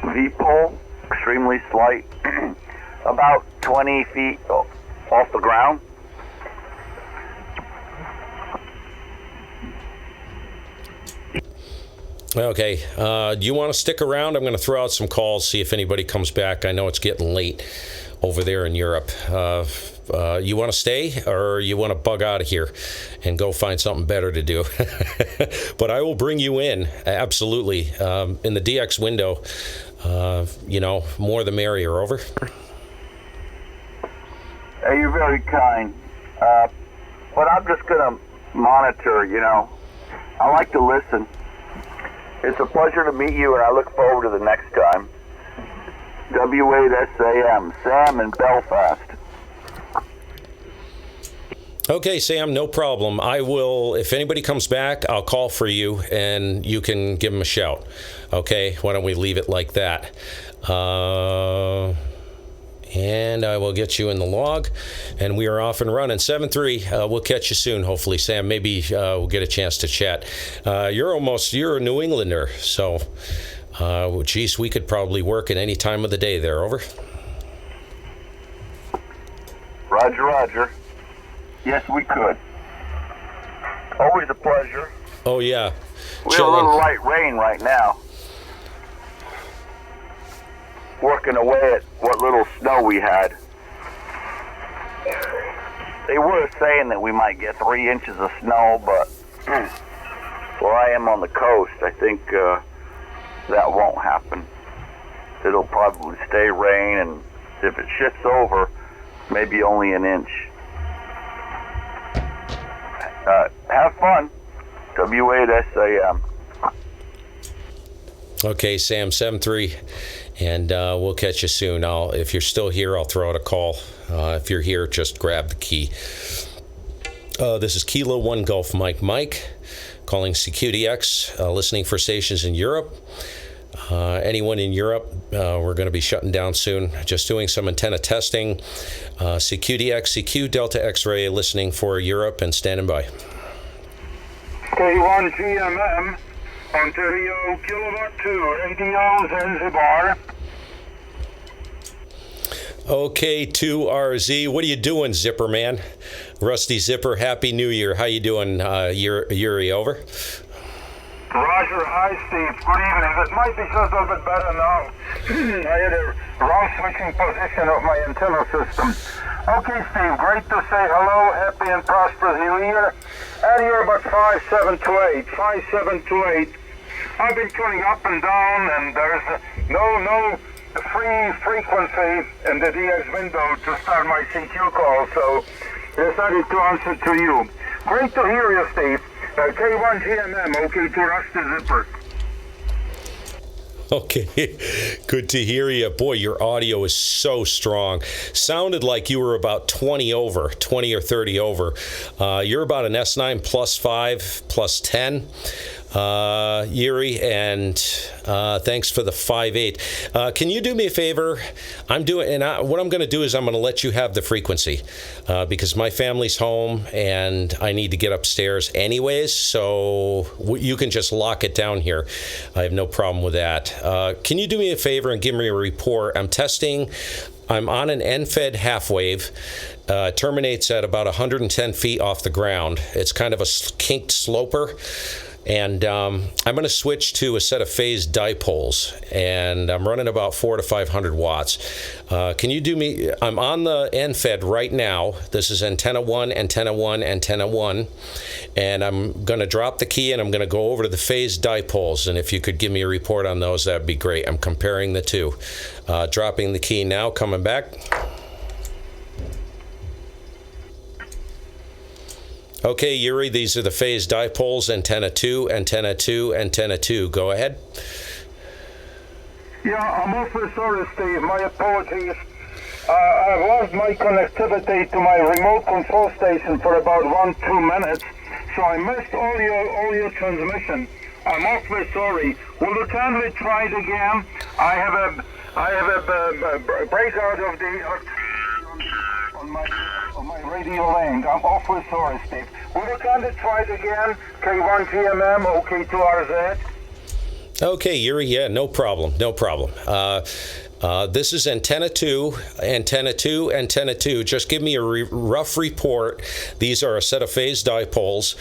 V-pole, extremely slight. About 20 feet off the ground. Okay. Do you want to stick around? I'm going to throw out some calls, see if anybody comes back. I know it's getting late over there in Europe. You want to stay, or you want to bug out of here and go find something better to do? But I will bring you in, absolutely. In the DX window, more the merrier. Over. Hey, you're very kind, but I'm just going to monitor, I like to listen. It's a pleasure to meet you, and I look forward to the next time. W8SAM, Sam in Belfast. Okay, Sam, no problem. I will, if anybody comes back, I'll call for you, and you can give them a shout. Okay, why don't we leave it like that? And I will get you in the log, and we are off and running. 7-3, we'll catch you soon, hopefully, Sam. Maybe we'll get a chance to chat. You're a New Englander, so, geez, we could probably work at any time of the day there. Over. Roger, roger. Yes, we could. Always a pleasure. Oh, yeah. We have a little light rain right now. Working away at what little snow we had. They were saying that we might get 3 inches of snow, but where I am on the coast, I think that won't happen. It'll probably stay rain, and if it shifts over, maybe only an inch. Have fun. W8SAM. Okay, Sam 73, and we'll catch you soon. If you're still here, I'll throw out a call. If you're here, just grab the key. This is Kilo 1 Golf Mike calling CQDX, listening for stations in Europe. Anyone in Europe, we're going to be shutting down soon. Just doing some antenna testing. CQDX, CQ Delta X-ray, listening for Europe and standing by. K1GMM, Ontario, Kilowatt 2, Radio Zanzibar. Okay, 2RZ. What are you doing, Zipper man? Rusty Zipper, Happy New Year. How you doing, Yuri? Over. Roger, hi Steve. Good evening. It might be just a little bit better now. I had a wrong switching position of my antenna system. Okay, Steve, great to say hello. Happy and prosperous New Year. And you're about 5728. 5728. I've been turning up and down, and there's no free frequency in the DX window to start my CQ call, so I decided to answer to you. Great to hear you, Steve. K1GMM, okay to Rusty Zipper. Okay, good to hear you. Boy, your audio is so strong. Sounded like you were about 20 or 30 over. You're about an S9 plus 5 plus 10. Yuri, and thanks for the 5.8. Can you do me a favor? What I'm going to do is I'm going to let you have the frequency because my family's home and I need to get upstairs anyways, so you can just lock it down here. I have no problem with that. Can you do me a favor and give me a report? I'm testing. I'm on an end-fed half wave. Terminates at about 110 feet off the ground. It's kind of a kinked sloper. And I'm going to switch to a set of phased dipoles, and I'm running about 400 to 500 watts. Can you do me? I'm on the end fed right now. This is antenna 1, antenna 1, antenna 1, and I'm going to drop the key and I'm going to go over to the phased dipoles. And if you could give me a report on those, that'd be great. I'm comparing the two. Dropping the key now, coming back. Okay, Yuri, these are the phased dipoles, antenna 2, antenna 2, antenna 2. Go ahead. Yeah, I'm awfully sorry, Steve. My apologies. I've lost my connectivity to my remote control station for about 1-2 minutes, so I missed all your transmission. I'm awfully sorry. Will you kindly try it again? I have a breakout of the on my radio link. I'm awfully sorry, Steve. Will you kindly try it again? K1GMM, OK2RZ. Okay, Yuri, yeah, no problem. This is antenna 2, antenna 2, antenna 2. Just give me a rough report. These are a set of phased dipoles.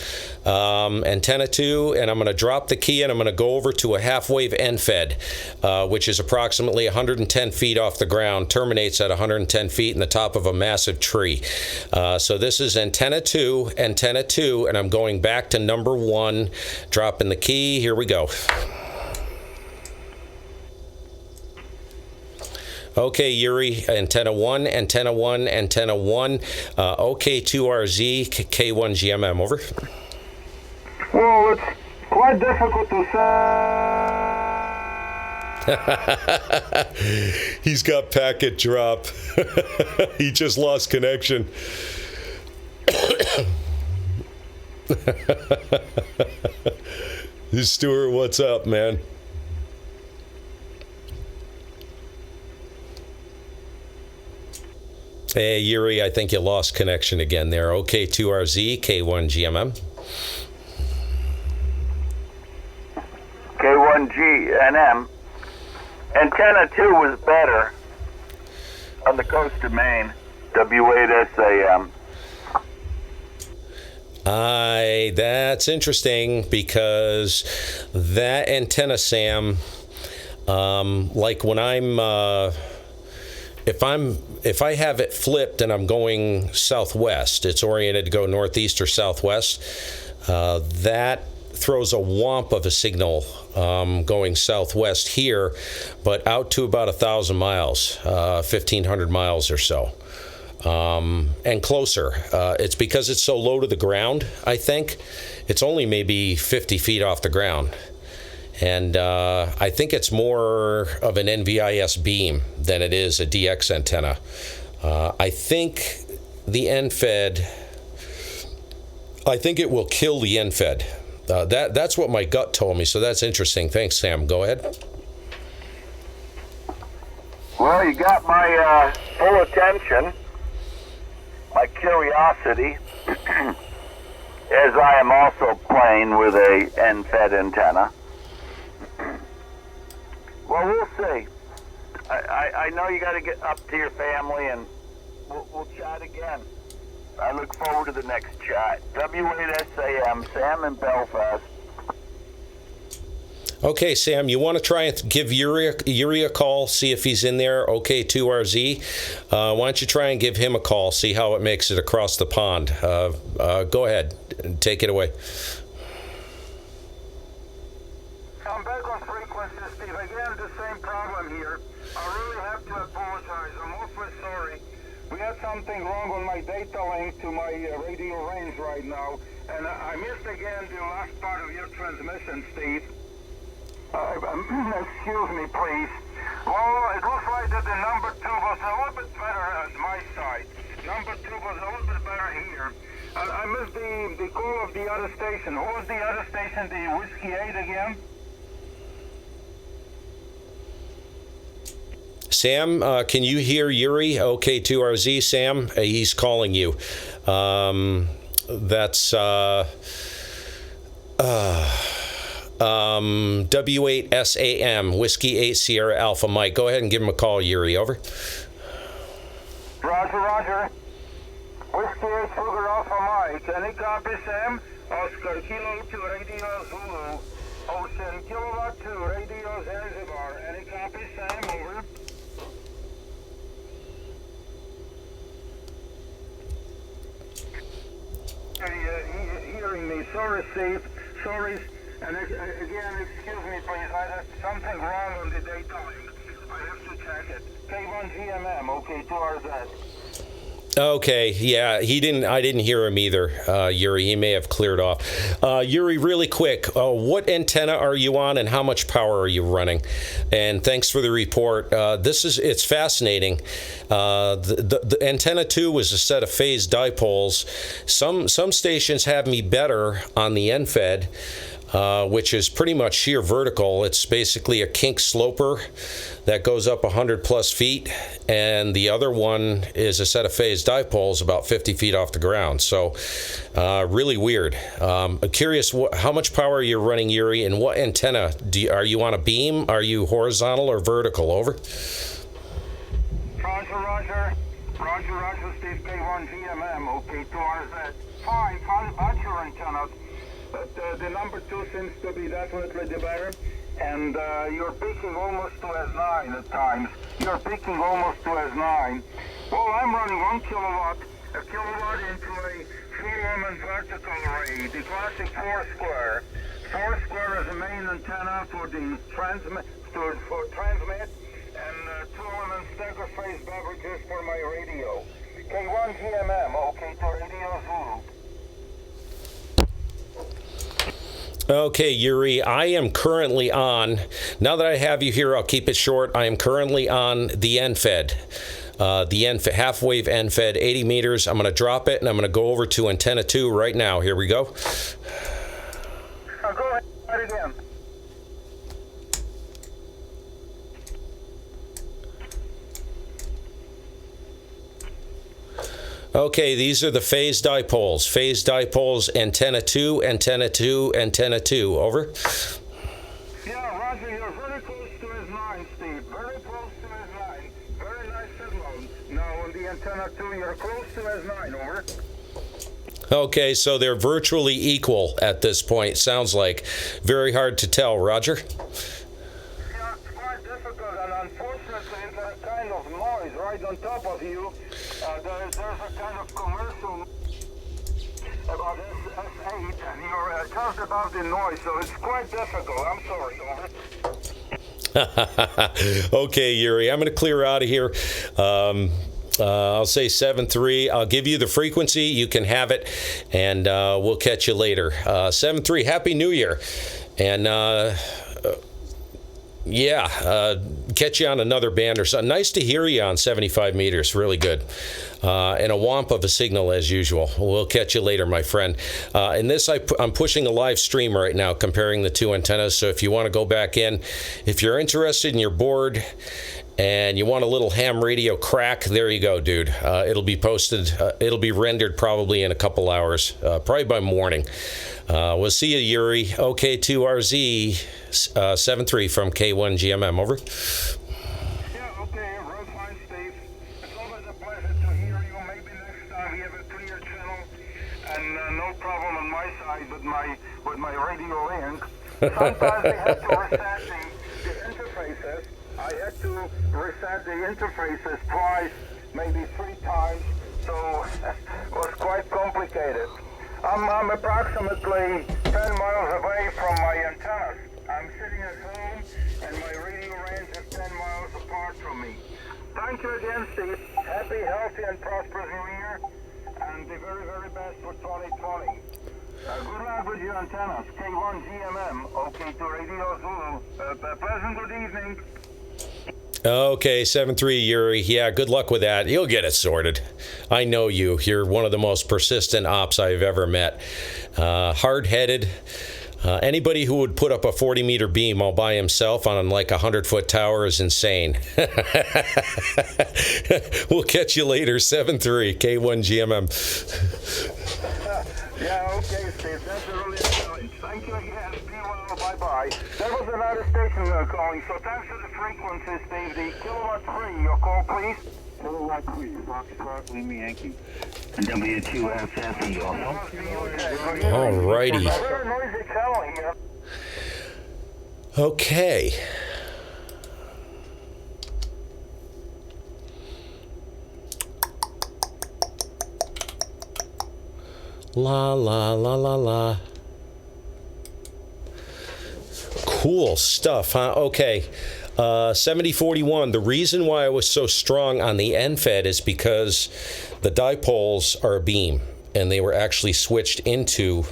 Antenna 2, and I'm going to drop the key and I'm going to go over to a half-wave end-fed, which is approximately 110 feet off the ground, terminates at 110 feet in the top of a massive tree. So this is antenna 2, and I'm going back to number 1, dropping the key. Here we go. Okay, Yuri, antenna 1, antenna 1, antenna 1. OK2RZ, K1GMM, over. Well, it's quite difficult to say. He's got packet drop. He just lost connection. Stuart, what's up, man? Hey, Yuri, I think you lost connection again there. OK2RZ, K1GMM. K1GMM. Antenna 2 was better on the coast of Maine. W8SAM. That's interesting because that antenna, Sam, like when if I have it flipped and I'm going southwest, it's oriented to go northeast or southwest, that throws a whomp of a signal going southwest here, but out to about 1,000 miles, 1,500 miles or so. And closer. It's because it's so low to the ground, I think. It's only maybe 50 feet off the ground. And I think it's more of an NVIS beam than it is a DX antenna. I think the NFED, I think it will kill the NFED. That's what my gut told me, so that's interesting. Thanks, Sam. Go ahead. Well, you got my full attention, my curiosity, as I am also playing with a NFED antenna. Well, we'll see. I know you got to get up to your family, and we'll chat again. I look forward to the next chat. W8SAM, Sam in Belfast. Okay, Sam, you want to try and give Yuri a call, see if he's in there, OK2RZ. Why don't you try and give him a call, see how it makes it across the pond. Go ahead, take it away. I'm back on frequency, Steve. Again, the same problem here. I really have to apologize. I'm awfully sorry. We had something wrong on my data link to my radio range right now, and I missed again the last part of your transmission, Steve. Excuse me, please. Well, it looks like that the number 2 was a little bit better at my side. Number 2 was a little bit better here. I missed the call of the other station. Who was the other station, the Whiskey 8 again? Sam, can you hear Yuri? OK2RZ, Sam, he's calling you. That's W8SAM, Whiskey 8 Sierra Alpha Mike. Go ahead and give him a call, Yuri. Over. Roger, roger. Whiskey 8 Sugar Alpha Mike. Any copy, Sam? Oscar Kilo 2 Radio Zulu. Ocean Kilowatt 2 Radio Zanzibar. Any copy, Sam? Over. Hearing me. Sorry, Steve. Sorry. And again, excuse me, please. I have something wrong on the data link. I have to check it. K1GMM, OK2RZ. Okay, yeah, I didn't hear him either, Yuri. He may have cleared off. Yuri, really quick, what antenna are you on and how much power are you running? And thanks for the report. It's fascinating. The antenna 2 was a set of phased dipoles. Some stations have me better on the NFED, which is pretty much sheer vertical. It's basically a kink sloper that goes up 100 plus feet, and the other one is a set of phased dipoles about 50 feet off the ground. So really weird. I'm curious how much power you're running, Yuri, and what antenna are you on? A beam? Are you horizontal or vertical? Over. Roger, Steve. K1GMM, OK2RZ. Fine, about your antennas. But the number 2 seems to be definitely the better, and you're peaking almost to S9 at times. You're peaking almost to S9. Well, I'm running 1 kilowatt, a kilowatt into a 4-ohm vertical array, the classic 4-square. 4-square is the main antenna for the transmit, and 2-element stagger phase beverages for my radio. K1GMM, OK to Radio Zulu. Okay, Yuri, I am currently on, now that I have you here, I'll keep it short. I am currently on the NFED, half-wave NFED, 80 meters. I'm going to drop it, and I'm going to go over to antenna 2 right now. Here we go. Go ahead again. Okay, these are the phased dipoles. Phased dipoles, antenna 2, antenna 2, antenna 2. Over. Yeah, Roger, you're very close to S9, Steve. Very close to S9. Very nice signal. Now, on the antenna 2, you're close to S9, over. Okay, so they're virtually equal at this point. Sounds like very hard to tell. Roger. Yeah, it's quite difficult, and unfortunately, there's a kind of noise right on top of you. There's a kind of commercial about S8, and you're just above the noise, so it's quite difficult. I'm sorry, over. Okay, Yuri, I'm going to clear out of here. I'll say 7-3. I'll give you the frequency. You can have it, and we'll catch you later. 7-3, Happy New Year. And catch you on another band or something. Nice to hear you on 75 meters. Really good. And a womp of a signal as usual. We'll catch you later, my friend. In this, I'm pushing a live stream right now, comparing the two antennas. So if you want to go back in, if you're interested and you're bored, and you want a little ham radio crack, there you go, dude. It'll be posted. It'll be rendered probably in a couple hours, probably by morning. We'll see you, Yuri. OK2RZ 7-3 from K1GMM. Over. Yeah, okay, real fine, Steve. It's always a pleasure to hear you. Maybe next time we have a clear channel, and no problem on my side with my radio link. Sometimes we have to reset the interfaces. I had to reset the interfaces twice, maybe 3 times, so it was quite complicated. I'm approximately 10 miles away from my antennas. I'm sitting at home, and my radio range is 10 miles apart from me. Thank you again, Steve. Happy, healthy, and prosperous New Year, and the very, very best for 2020. Good luck with your antennas. K1GMM, OK to Radio Zulu. Pleasant good evening. Okay, 7-3, Yuri. Yeah, good luck with that. You'll get it sorted. I know you. You're one of the most persistent ops I've ever met. Hard-headed. Anybody who would put up a 40-meter beam all by himself on like a 100-foot tower is insane. We'll catch you later, 7-3, K1GMM. Yeah, okay, Steve. That's a really challenge. Thank you again. Be well. Bye-bye. There was another station calling, so thanks for the frequency, Steve. The kilowatt 3, your call, please. Kilowatt 3, Foxtrot, Lima Yankee. W2FFE, also. Alrighty. Very noisy calling here. Okay. La, la, la, la, la. Cool stuff, huh? Okay. 7041. The reason why I was so strong on the NFED is because the dipoles are a beam, and they were actually switched into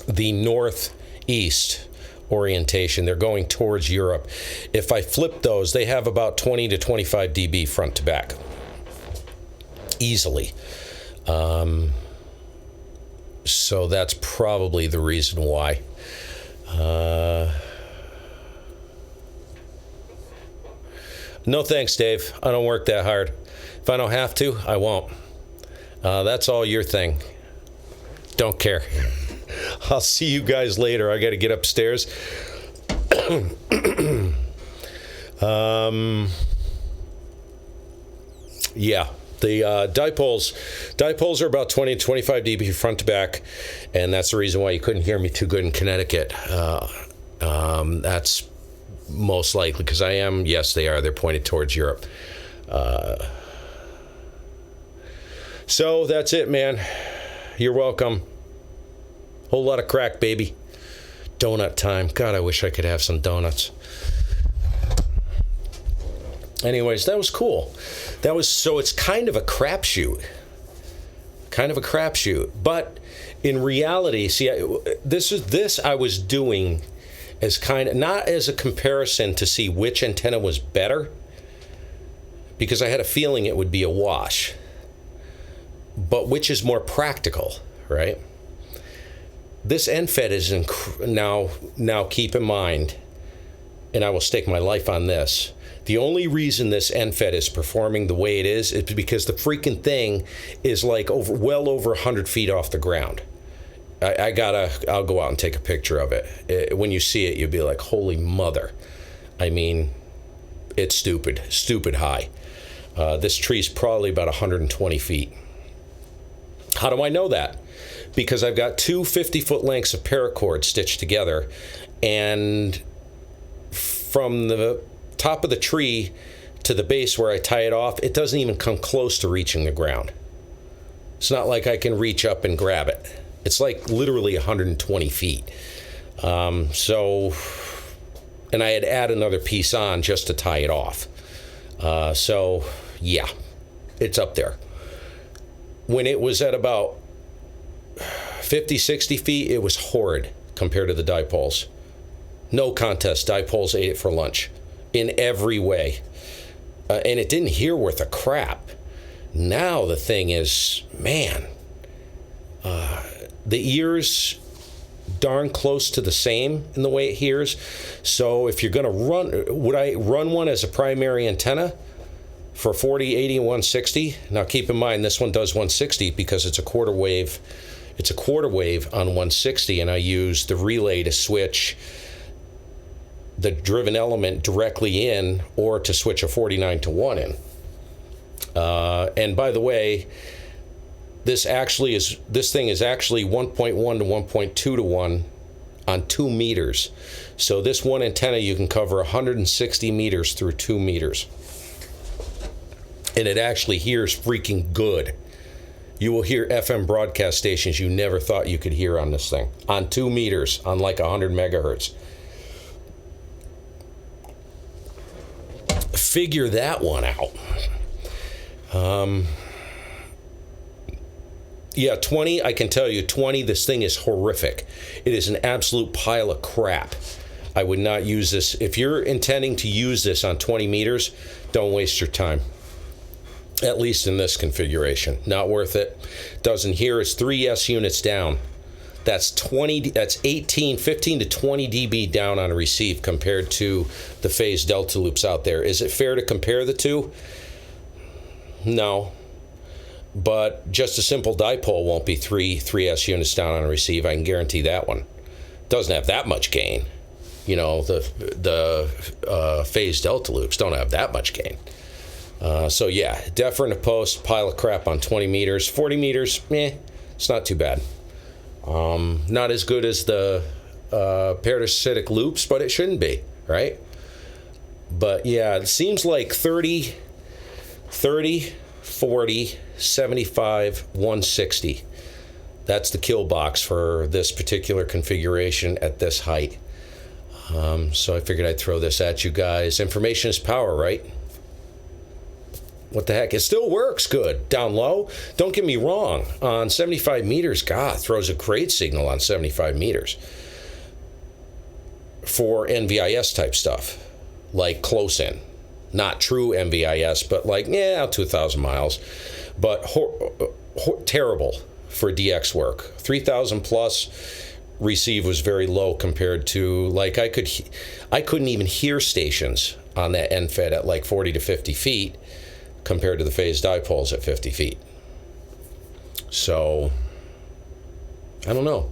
the northeast orientation. They're going towards Europe. If I flip those, they have about 20 to 25 dB front to back. Easily. So that's probably the reason why. No thanks, Dave. I don't work that hard. If I don't have to, I won't. That's all your thing. Don't care. I'll see you guys later. I got to get upstairs. Yeah. The dipoles are about 20 to 25 dB front to back, and that's the reason why you couldn't hear me too good in Connecticut. That's most likely because yes, they are. They're pointed towards Europe. So that's it, man. You're welcome. Whole lot of crack, baby. Donut time. God, I wish I could have some donuts. Anyways, that was cool. So it's kind of a crapshoot. But in reality, see, this I was doing as kind of, not as a comparison to see which antenna was better, because I had a feeling it would be a wash, but which is more practical, right? This NFED is now keep in mind, and I will stake my life on this. The only reason this NFED is performing the way it is because the freaking thing is like well over 100 feet off the ground. I'll go out and take a picture of it. When you see it, you'll be like, holy mother. I mean, it's stupid high. This tree's probably about 120 feet. How do I know that? Because I've got two 50-foot lengths of paracord stitched together, and from the top of the tree to the base where I tie it off, it doesn't even come close to reaching the ground. It's not like I can reach up and grab it. It's like literally 120 feet. So, and I had to add another piece on just to tie it off. So, yeah, it's up there. When it was at about 50, 60 feet, it was horrid compared to the Dipoles. No contest, Dipoles ate it for lunch in every way. And it didn't hear worth a crap. Now the thing is, man, the ears darn close to the same in the way it hears. So if you're going to run, would I run one as a primary antenna for 40, 80, and 160? Now keep in mind this one does 160 because it's a quarter wave. It's a quarter wave on 160, and I use the relay to switch the driven element directly in, or to switch a 49 to 1 in. And by the way, this thing is actually 1.1 to 1.2 to 1 on 2 meters. So this one antenna, you can cover 160 meters through 2 meters. And it actually hears freaking good. You will hear FM broadcast stations you never thought you could hear on this thing. On 2 meters, on like 100 megahertz. Figure that one out. Yeah, 20, I can tell you, 20, this thing is horrific. It is an absolute pile of crap. I would not use this. If you're intending to use this on 20 meters, don't waste your time. At least in this configuration. Not worth it. Doesn't hear. It's 3 S units down. That's 15 to 20 dB down on a receive compared to the phase delta loops out there. Is it fair to compare the two? No. But just a simple dipole won't be 3 S units down on a receive. I can guarantee that one. Doesn't have that much gain. You know, the phase delta loops don't have that much gain. So yeah, deferent to post, pile of crap on 20 meters. 40 meters, it's not too bad. Not as good as the parasitic loops, but it shouldn't be, right? But yeah, it seems like 30, 40, 75, 160. That's the kill box for this particular configuration at this height. So I figured I'd throw this at you guys. Information is power, right? What the heck? It still works good down low. Don't get me wrong. On 75 meters, God, throws a great signal on 75 meters for NVIS type stuff, like close in. Not true NVIS, but like, out to 1,000 miles. But terrible for DX work. 3,000 plus receive was very low compared to, like, I couldn't even hear stations on that NFET at like 40 to 50 feet. Compared to the phase dipoles at 50 feet. So, I don't know.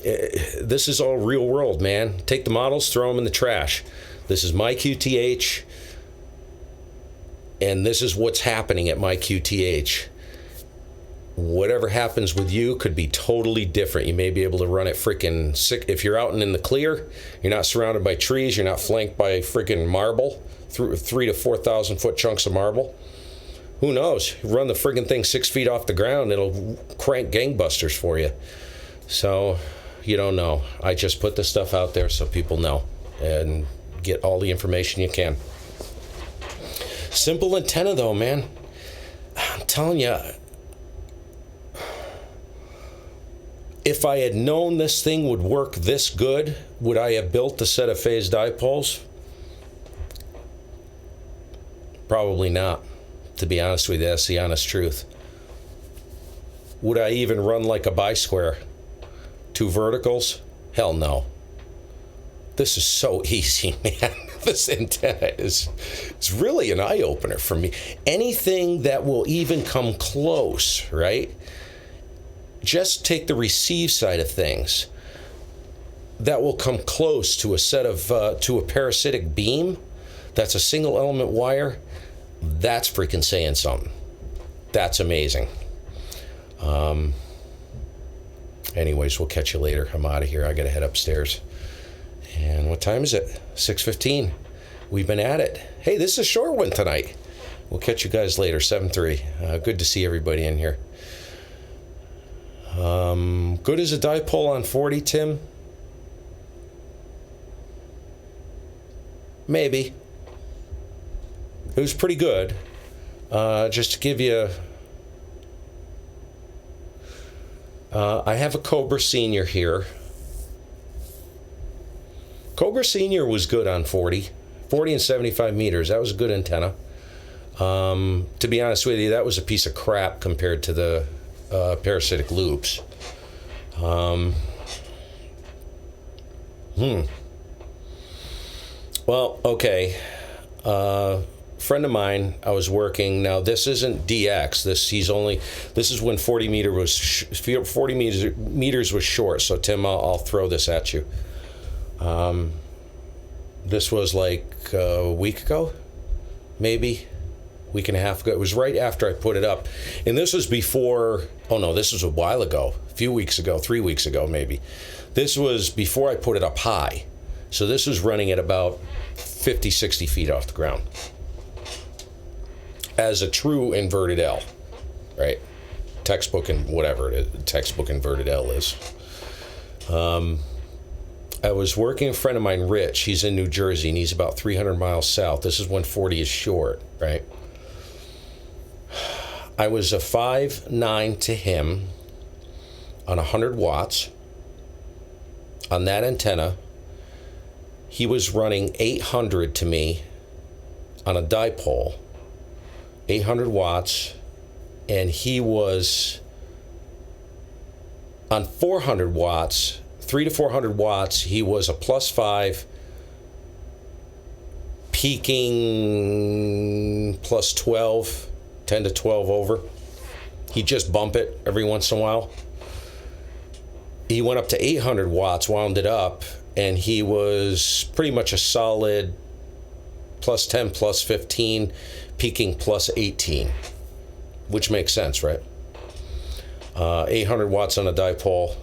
This is all real world, man. Take the models, throw them in the trash. This is my QTH, and this is what's happening at my QTH. Whatever happens with you could be totally different. You may be able to run it freaking sick. If you're out and in the clear, you're not surrounded by trees, you're not flanked by freaking marble, 3 to 4,000 foot chunks of marble. Who knows? Run the friggin' thing 6 feet off the ground, it'll crank gangbusters for you. So, you don't know. I just put this stuff out there so people know and get all the information you can. Simple antenna though, man. I'm telling you, if I had known this thing would work this good, would I have built the set of phase dipoles? Probably not, to be honest with you. That's the honest truth. Would I even run like a bi-square? 2 verticals? Hell no. This is so easy, man. This antenna is really an eye-opener for me. Anything that will even come close, right? Just take the receive side of things. That will come close to a set of, to a parasitic beam. That's a single element wire. That's freaking saying something. That's amazing. Anyways, we'll catch you later. I'm out of here. I got to head upstairs. And what time is it? 6:15. We've been at it. Hey, this is a short one tonight. We'll catch you guys later. 7:3. Good to see everybody in here. Good as a dipole on 40, Tim? Maybe. It was pretty good. Just to give you... I have a Cobra Senior here. Cobra Senior was good on 40 and 75 meters. That was a good antenna. To be honest with you, that was a piece of crap compared to the parasitic loops. Well, okay. Friend of mine, I was working. Now this isn't DX. This is when 40 meters was short. So Tim, I'll throw this at you. This was like a week ago, maybe week and a half ago. It was right after I put it up, and this was before. Oh no, this was a while ago. A few weeks ago, 3 weeks ago, maybe. This was before I put it up high. So this was running at about 50, 60 feet off the ground. As a true inverted L, right? Textbook and whatever it is, textbook inverted L is. I was working with a friend of mine, Rich. He's in New Jersey, and he's about 300 miles south. This is when 40 is short, right? I was a 5.9 to him on 100 watts on that antenna. He was running 800 to me on a dipole, 800 watts, and he was on 400 watts, 300 to 400 watts, he was a +5, peaking +12, 10 to 12 over. He'd just bump it every once in a while. He went up to 800 watts, wound it up, and he was pretty much a solid +10, +15, peaking +18, which makes sense, right? 800 watts on a dipole.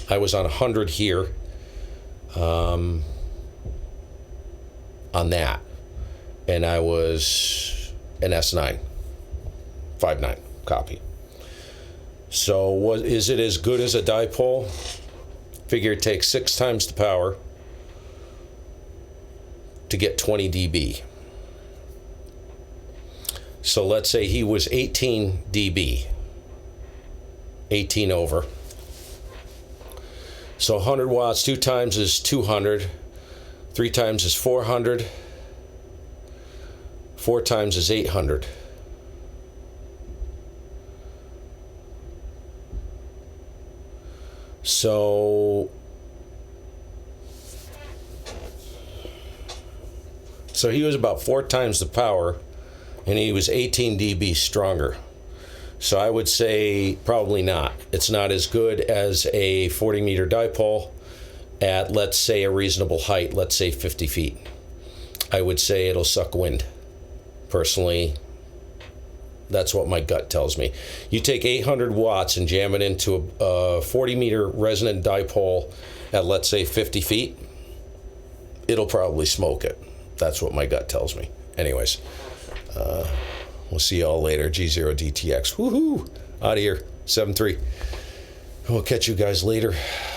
I was on 100 here on that, and I was an S9, 5.9 copy. So is it as good as a dipole? Figure it takes 6 times the power to get 20 dB. So let's say he was 18 dB, 18 over. So 100 watts, 2 times is 200, 3 times is 400, 4 times is 800. So he was about 4 times the power, and he was 18 dB stronger. So I would say probably not. It's not as good as a 40 meter dipole at, let's say, a reasonable height, let's say 50 feet. I would say it'll suck wind. Personally, that's what my gut tells me. You take 800 watts and jam it into a 40 meter resonant dipole at, let's say, 50 feet, it'll probably smoke it. That's what my gut tells me. Anyways, we'll see y'all later. G0DTX. Woohoo! Out of here. 7-3. We'll catch you guys later.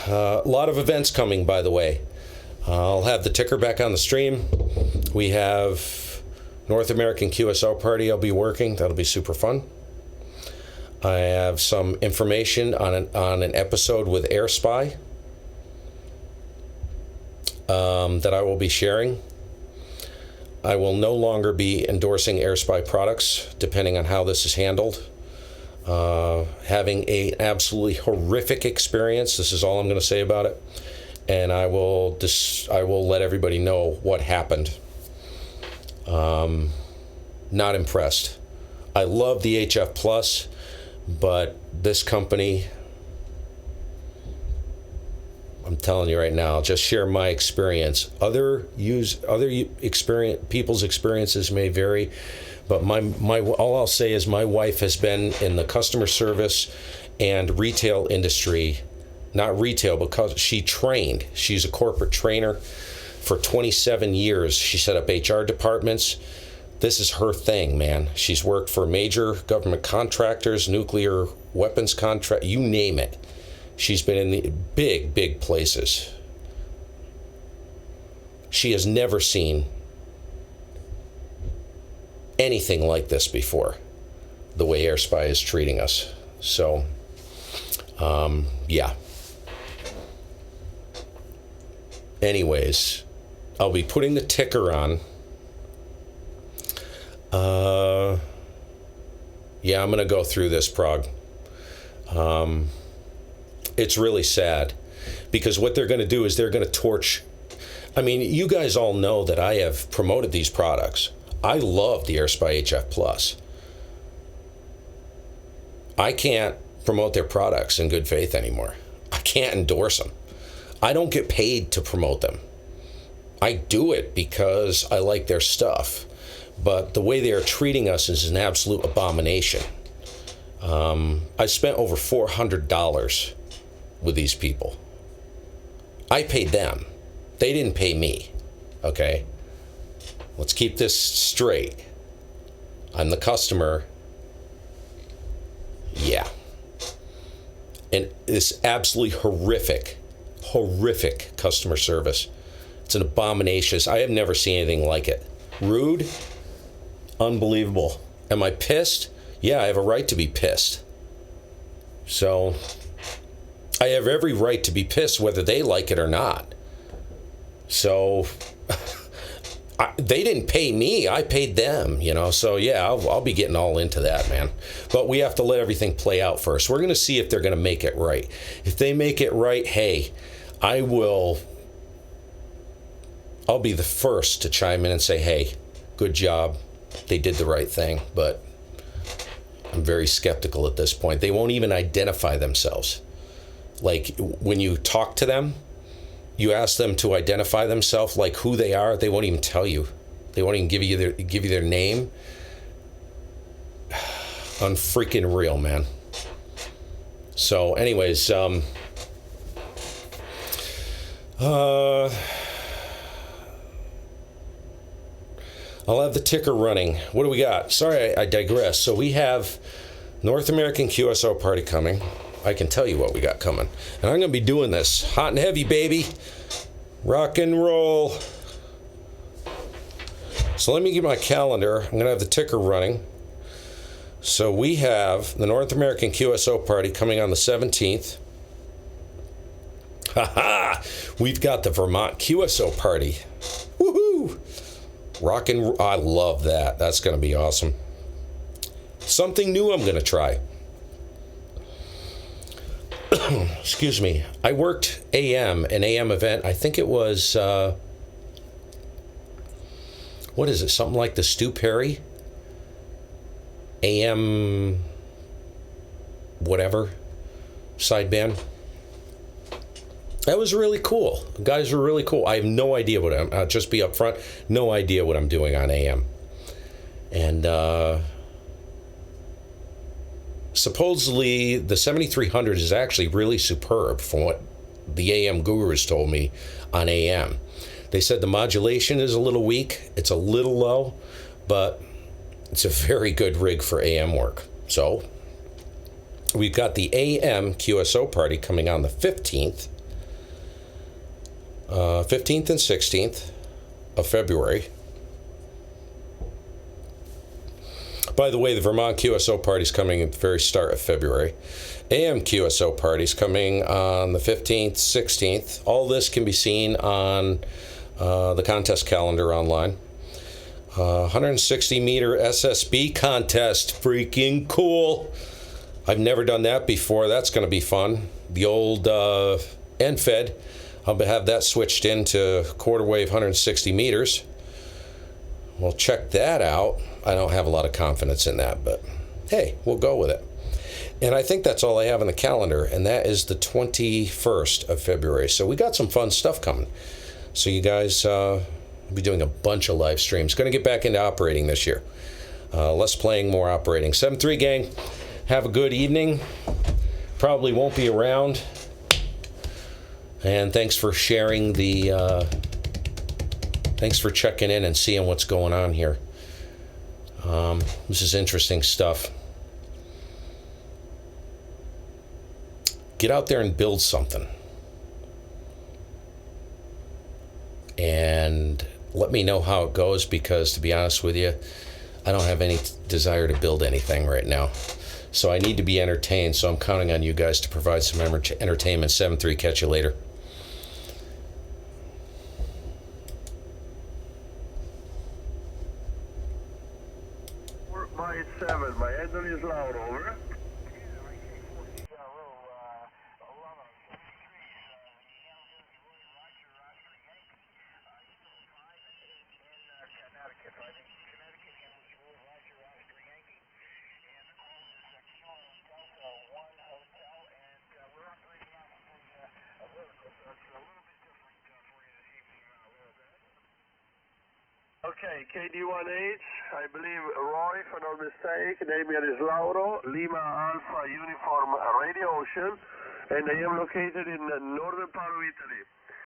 A lot of events coming, by the way. I'll have the ticker back on the stream. We have North American QSO party I'll be working. That'll be super fun. I have some information on an episode with AirSpy that I will be sharing. I will no longer be endorsing AirSpy products, depending on how this is handled. Having an absolutely horrific experience. This is all I'm going to say about it, and I will let everybody know what happened. Not impressed. I love the HF Plus, but this company, I'm telling you right now, I'll just share my experience. Other people's experiences may vary, But all I'll say is my wife has been in the customer service and retail industry, not retail, because she trained. She's a corporate trainer for 27 years. She set up HR departments. This is her thing, man. She's worked for major government contractors, nuclear weapons contract, you name it. She's been in the big places. She has never seen anything like this before, the way Air Spy is treating us. So, yeah. Anyways, I'll be putting the ticker on. Yeah, I'm going to go through this, Prague. It's really sad because what they're going to do is they're going to torch. I mean, you guys all know that I have promoted these products. I love the Air Spy HF Plus. I can't promote their products in good faith anymore. I can't endorse them. I don't get paid to promote them. I do it because I like their stuff. But the way they are treating us is an absolute abomination. I spent over $400 with these people. I paid them. They didn't pay me. Okay? Let's keep this straight. I'm the customer. Yeah. And this absolutely horrific customer service. It's an abomination. I have never seen anything like it. Rude. Unbelievable. Am I pissed? Yeah, I have a right to be pissed. So, I have every right to be pissed whether they like it or not. So, they didn't pay me, I paid them, you know. So, yeah, I'll be getting all into that, man. But we have to let everything play out first. We're going to see if they're going to make it right. If they make it right, hey, I'll be the first to chime in and say, hey, good job. They did the right thing, but I'm very skeptical at this point. They won't even identify themselves. Like, when you talk to them, you ask them to identify themselves, like who they are, they won't even tell you. They won't even give you their name. Unfreaking real, man. So, anyways, I'll have the ticker running. What do we got? Sorry, I digress. So we have North American QSO party coming. I can tell you what we got coming. And I'm going to be doing this hot and heavy, baby. Rock and roll. So let me get my calendar. I'm going to have the ticker running. So we have the North American QSO party coming on the 17th. Ha-ha! We've got the Vermont QSO party. Woohoo! I love that. That's going to be awesome. Something new I'm going to try. Excuse me. I worked an AM event. I think it was, what is it? Something like the Stu Perry AM whatever sideband. That was really cool. The guys were really cool. I have no idea what I'll just be up front. No idea what I'm doing on AM. And supposedly the 7300 is actually really superb from what the AM gurus told me on AM. They said the modulation is a little weak. It's a little low, but it's a very good rig for AM work. So we've got the AM QSO party coming on the 15th. 15th and 16th of February. By the way, the Vermont QSO party is coming at the very start of February. AM QSO party is coming on the 15th, 16th. All this can be seen on the contest calendar online. 160 meter SSB contest. Freaking cool. I've never done that before. That's going to be fun. The old NFED. I'll have that switched into quarter wave 160 meters. We'll check that out. I don't have a lot of confidence in that, but hey, we'll go with it. And I think that's all I have on the calendar, and that is the 21st of February. So we got some fun stuff coming. So you guys will be doing a bunch of live streams. Going to get back into operating this year. Less playing, more operating. 7-3 gang, have a good evening. Probably won't be around. And thanks for sharing the... thanks for checking in and seeing what's going on here. This is interesting stuff. Get out there and build something. And let me know how it goes, because to be honest with you, I don't have any desire to build anything right now. So I need to be entertained, so I'm counting on you guys to provide some entertainment. 7-3, catch you later. By 7, my engine is loud, over. Okay, KD18, I believe Roy, if I'm not mistaken, Damian is Lauro, Lima Alpha Uniform Radio Ocean, and I am located in the northern part of Italy.